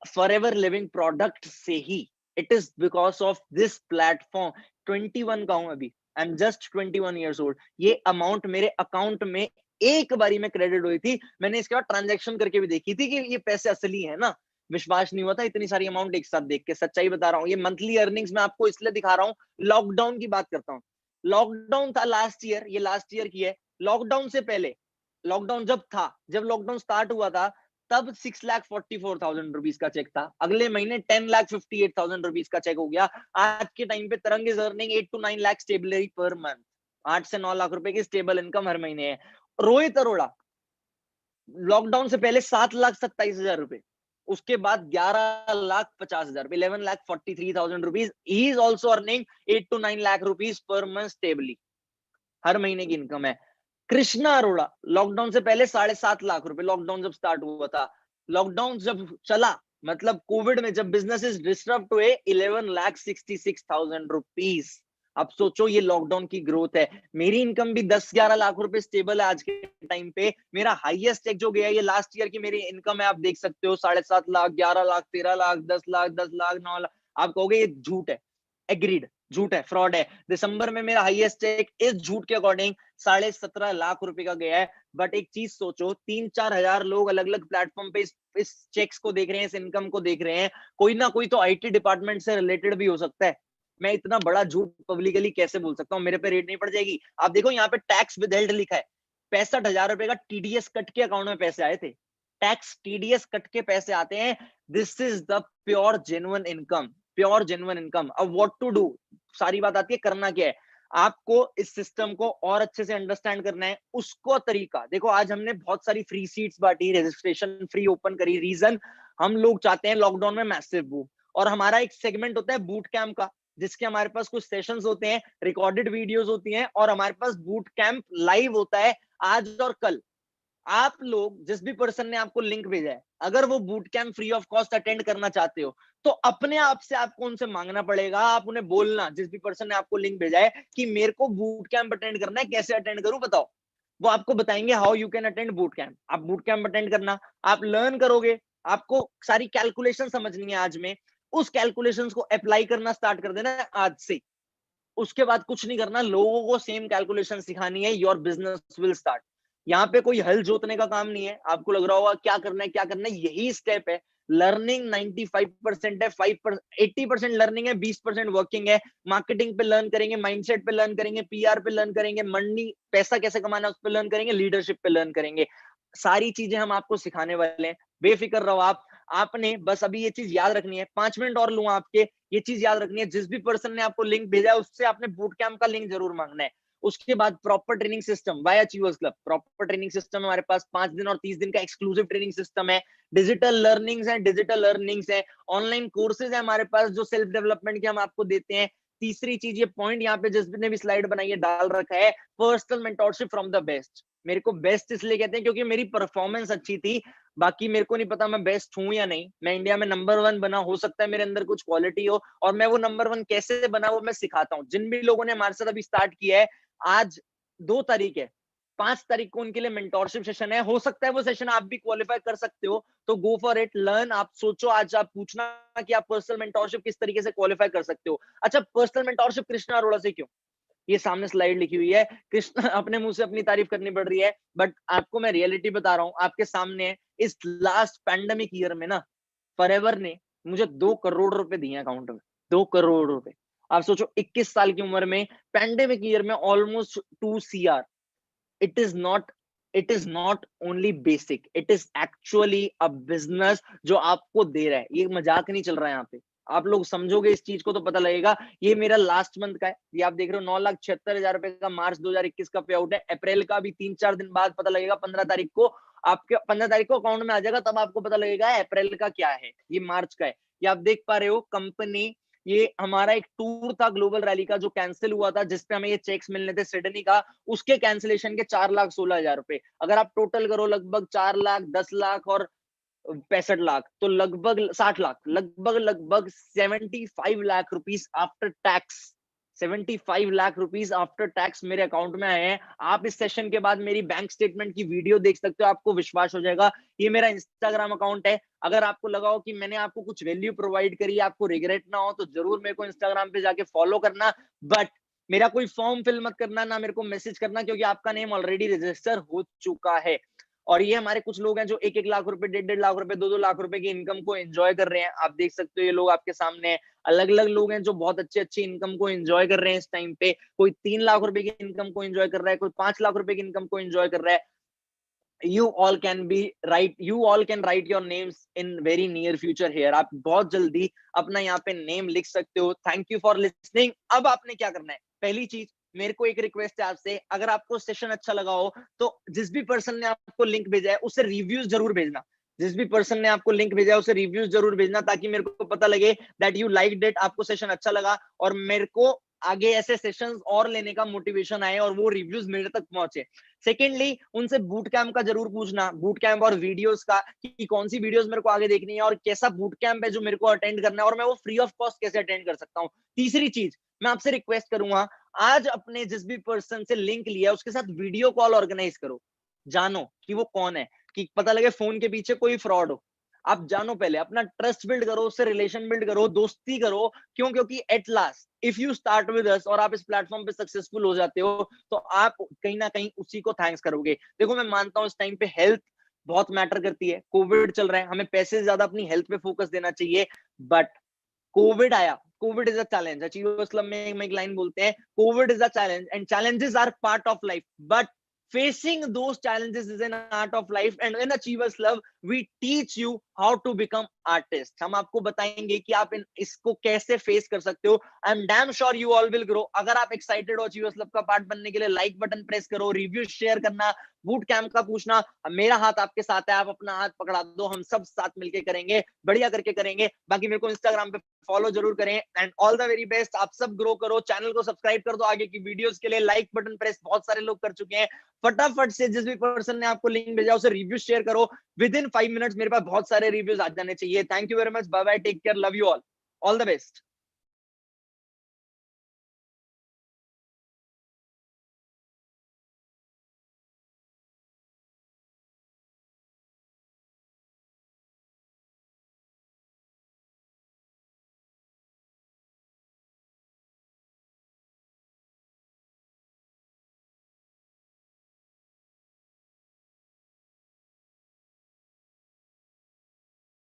फॉरएवर लिविंग प्रोडक्ट से ही। It is because of this platform. 21 का हूं अभी, I am just 21 years old. ये अमाउंट मेरे अकाउंट में एक बारी में क्रेडिट हुई थी। मैंने इसके बाद ट्रांजैक्शन करके भी देखी थी कि ये पैसे असली है ना, विश्वास नहीं हुआ था इतनी सारी अमाउंट एक साथ देख के। सच्चाई बता रहा हूँ, ये मंथली अर्निंग्स मैं आपको इसलिए दिखा रहा हूँ। लॉकडाउन की बात करता हूँ, लॉकडाउन था लास्ट ईयर, ये लास्ट ईयर की है। लॉकडाउन से पहले, लॉकडाउन जब लॉकडाउन स्टार्ट हुआ था, तब 6,44,000 रुपीज का चेक था। अगले महीने 10,58,000 रुपीज का चेक हो गया। आज के टाइम पे Tarang is earning 8 to 9 lakh stably per month. 8 से 9 लाख रुपए की स्टेबल इनकम हर महीने है। रोहित अरोड़ा लॉकडाउन से पहले 7,27,000 रुपए, उसके बाद 11,50,000, 11,43,000 rupees. He is also earning 8 to 9 lakh rupees per month stably, हर महीने की इनकम है। कृष्णा अरोड़ा लॉकडाउन से पहले 7.5 लाख रुपए, लॉकडाउन जब स्टार्ट हुआ था। लॉकडाउन जब चला, मतलब कोविड में जब बिजनेसेस डिस्टर्ब हुए, 11,66,000 रुपीज। अब सोचो ये लॉकडाउन की ग्रोथ है। मेरी इनकम भी 10-11 लाख रुपए स्टेबल है आज के टाइम पे। मेरा हाईएस्ट चेक जो गया ये लास्ट ईयर की मेरी इनकम है, आप देख सकते हो 7.5 लाख, 11 लाख, 13 लाख, 10 लाख, 10 लाख, 9 लाख। आप कहोगे ये झूठ है, एग्रीड, झूठ है, फ्रॉड है। दिसंबर में मेरा हाईएस्ट चेक इस झूठ के अकॉर्डिंग 17.5 लाख रुपए का गया है। बट एक चीज सोचो, 3-4 हजार लोग अलग अलग प्लेटफॉर्म पे इस चेक्स को देख रहे हैं, इस इनकम को देख रहे हैं। कोई ना कोई तो आईटी डिपार्टमेंट से रिलेटेड भी हो सकता है। मैं इतना बड़ा झूठ पब्लिकली कैसे बोल सकता हूँ? मेरे पे रेट नहीं पड़ जाएगी? आप देखो यहाँ पे टैक्स विदहेल्ड लिखा है, 65,000 रुपए का टीडीएस कट के अकाउंट में पैसे आए थे। टैक्स टीडीएस कट के पैसे आते हैं। This is the pure genuine income, pure genuine income. अब व्हाट टू डू, सारी बात आती है करना क्या है। आपको इस सिस्टम को और अच्छे से अंडरस्टैंड करना है। उसको तरीका देखो, आज हमने बहुत सारी फ्री सीट्स बांटी, रजिस्ट्रेशन फ्री ओपन करी। रीजन, हम लोग चाहते हैं लॉकडाउन में मैसिव बूम, और हमारा एक सेगमेंट होता है बूट कैंप का, जिसके हमारे पास कुछ सेशंस होते हैं, रिकॉर्डेड वीडियोस होती हैं, और हमारे पास बूट कैंप लाइव होता है आज और कल। आप लोग, जिस भी पर्सन ने आपको लिंक भेजा है, अगर वो boot camp free of cost attend करना चाहते हो, तो अपने आप से आपको उनसे मांगना पड़ेगा। आप उन्हें बोलना, जिस भी पर्सन ने आपको लिंक भेजा है, कि मेरे को बूट कैंप अटेंड करना है, कैसे अटेंड करूं बताओ। वो आपको बताएंगे how you can attend boot camp. आप बूट कैंप अटेंड करना, आप लर्न करोगे, आपको सारी कैलकुलेशन समझनी है आज में, उस कैलकुलेशन को अप्लाई करना स्टार्ट कर देना है आज से। उसके बाद कुछ नहीं करना, लोगों को सेम कैलकुलेशन सिखानी है, योर बिजनेस विल स्टार्ट। यहाँ पे कोई हल जोतने का काम नहीं है। आपको लग रहा होगा क्या करना है क्या करना है, यही स्टेप है। लर्निंग 95% है, 80% लर्निंग है, 20% वर्किंग है। मार्केटिंग पे लर्न करेंगे, माइंडसेट पे लर्न करेंगे, पीआर पे लर्न करेंगे, मनी पैसा कैसे कमाना उस पे लर्न करेंगे, लीडरशिप पे लर्न करेंगे। सारी चीजें हम आपको सिखाने वाले हैं, बेफिक्र रहो आप। आपने बस अभी ये चीज याद रखनी है, 5 मिनट और लूंगा आपके, ये चीज याद रखनी है, जिस भी पर्सन ने आपको लिंक भेजा है उससे आपने बूट कैंप का लिंक जरूर मांगना है। उसके बाद proper training system via achievers club, proper training system हमारे पास 5 दिन और 30 दिन का एक्सक्लूसिव ट्रेनिंग सिस्टम है। डिजिटल लर्निंग्स है, ऑनलाइन कोर्सेज है हमारे पास जो सेल्फ डेवलपमेंट के हम आपको देते हैं। तीसरी चीज, ये पॉइंट यहाँ पे जिसने भी स्लाइड बनाई है डाल रखा है, personal mentorship from the best. मेरे को बेस्ट इसलिए कहते हैं क्योंकि मेरी परफॉर्मेंस अच्छी थी, बाकी मेरे को नहीं पता मैं बेस्ट हूं या नहीं। मैं इंडिया में नंबर 1 बना, हो सकता है मेरे अंदर कुछ क्वालिटी हो, और मैं वो नंबर 1 कैसे बना वो मैं सिखाता हूँ। जिन भी लोगों ने हमारे साथ अभी स्टार्ट किया है, आज 2 तारीख है, 5 तारीख को उनके लिए मेंटोरशिप सेशन है। हो सकता है वो सेशन आप भी क्वालिफाई कर सकते हो, तो गो फॉर इट, लर्न। आप सोचो, आज आप पूछना कि आप पर्सनल मेंटोरशिप किस तरीके से क्वालिफाई कर सकते हो। अच्छा, पर्सनल मेंटोरशिप कृष्णा अरोड़ा से क्यों? ये सामने स्लाइड लिखी हुई है, कृष्णा अपने मुंह से अपनी तारीफ करनी पड़ रही है, बट आपको मैं रियलिटी बता रहा हूँ, आपके सामने है। इस लास्ट पैंडेमिक ईयर में ना, फॉरएवर ने मुझे 2 करोड़ रुपए दिए अकाउंट में, 2 करोड़ रुपए। आप सोचो, 21 साल की उम्र में पैंडेमिक ईयर में almost 2 CR। it is not it is not only basic, it is actually a business जो आपको दे रहा है। ये मजाक नहीं चल रहा है यहाँ पे। आप लोग समझोगे इस चीज को तो पता लगेगा। ये मेरा लास्ट मंथ का है, ये आप देख रहे हो 9,76,000 रुपए का मार्च 2021 का पे आउट है। अप्रैल का भी 3-4 दिन बाद पता लगेगा, 15 तारीख को आपके 15 तारीख को अकाउंट में आ जाएगा, तब आपको पता लगेगा अप्रैल का क्या है। ये मार्च का है। ये आप देख पा रहे हो कंपनी, ये हमारा एक टूर था ग्लोबल रैली का जो कैंसिल हुआ था, जिसपे हमें ये चेक्स मिलने थे सिडनी का, उसके कैंसिलेशन के 4,16,000 रुपए। अगर आप टोटल करो लगभग 4 लाख, 10 लाख और 65 लाख, तो लगभग 60 लाख, लगभग 75 lakh rupees after tax, 75 lakh rupees after tax मेरे अकाउंट में आए हैं। आप इस सेशन के बाद मेरी बैंक स्टेटमेंट की वीडियो देख सकते हो, आपको विश्वास हो जाएगा। ये मेरा इंस्टाग्राम अकाउंट है। अगर आपको लगा हो कि मैंने आपको कुछ वैल्यू प्रोवाइड करी, आपको रिग्रेट ना हो, तो जरूर मेरे को इंस्टाग्राम पे जाके फॉलो करना। बट मेरा कोई फॉर्म फिल मत करना, ना मेरे को मैसेज करना, क्योंकि आपका नेम ऑलरेडी रजिस्टर हो चुका है। और ये हमारे कुछ लोग हैं जो 1-1 लाख रुपए, 1.5-1.5 लाख रुपए, 2-2 लाख रुपए की इनकम को एंजॉय कर रहे हैं। आप देख सकते हो, ये लोग आपके सामने हैं। अलग अलग लोग हैं जो बहुत अच्छी इनकम को एंजॉय कर रहे हैं इस टाइम पे। कोई 3 लाख रुपए की इनकम को एंजॉय कर रहा है, कोई 5 लाख रुपए की इनकम को एंजॉय कर रहा है। you all can write your names in very near future here। आप बहुत जल्दी अपना यहाँ पे नेम लिख सकते हो। Thank you for listening. अब आपने क्या करना है, पहली चीज, मेरे को एक रिक्वेस्ट है आपसे, अगर आपको सेशन अच्छा लगा हो तो जिस भी पर्सन ने आपको लिंक भेजा है उसे रिव्यूज जरूर भेजना। जिस भी पर्सन ने आपको लिंक भेजा है उसे रिव्यूज जरूर भेजना, ताकि मेरे को पता लगे दैट यू लाइक्ड इट, आपको सेशन अच्छा लगा, और मेरे को आगे ऐसे सेशंस और लेने का मोटिवेशन आए और वो रिव्यूज मेरे तक पहुंचे। सेकेंडली, उनसे बूट कैंप का जरूर पूछना, बूट कैंप और वीडियोस का, कि कौन सी वीडियोस मेरे को आगे देखनी है और कैसा बूट कैंप है जो मेरे को अटेंड करना है, और मैं वो फ्री ऑफ कॉस्ट कैसे अटेंड कर सकता हूँ। तीसरी चीज, मैं आपसे रिक्वेस्ट करूंगा, आज अपने जिस भी पर्सन से लिंक लिया उसके साथ वीडियो कॉल ऑर्गेनाइज करो। जानो कि वो कौन है, कि पता लगे फोन के पीछे कोई फ्रॉड हो। आप जानो, पहले अपना ट्रस्ट बिल्ड करो, उससे रिलेशन बिल्ड करो, दोस्ती करो। क्यों? क्योंकि at last if you start with us और आप इस प्लेटफॉर्म पे सक्सेसफुल हो जाते हो, तो आप कहीं ना कहीं उसी को थैंक्स करोगे। देखो, मैं मानता हूँ इस टाइम पे हेल्थ बहुत मैटर करती है, कोविड चल रहा है, हमें पैसे से ज्यादा अपनी हेल्थ पे फोकस देना चाहिए। बट कोविड आया, Covid is a challenge. Achievers club में एक लाइन बोलते हैं, Covid is a challenge and challenges are part of life, but facing those challenges is an art of life, and in Achievers Club we teach you how to become artist। हम आपको बताएंगे कि आप इसको कैसे face कर सकते हो। I am damn sure you all will grow. अगर आप एक्साइटेड हो अचीवर्स क्लब का पार्ट बनने के लिए, लाइक बटन प्रेस करो, रिव्यू शेयर करना, बूट कैंप का पूछना। मेरा हाथ आपके साथ है, आप अपना हाथ पकड़ा दो, हम सब साथ मिलके करेंगे, बढ़िया करके करेंगे। बाकी मेरे को इंस्टाग्राम पे फॉलो जरूर करें, and all the very best. आप सब ग्रो करो, चैनल को सब्सक्राइब कर दो आगे की वीडियोस के लिए, लाइक बटन प्रेस बहुत सारे लोग कर चुके हैं। फटाफट से जिस भी पर्सन ने आपको लिंक भेजा उसे रिव्यू शेयर करो। विद इन 5 मिनट्स मेरे पास बहुत सारे रिव्यूज आ जाने चाहिए। Thank you very much, bye bye, take care, love you all the best.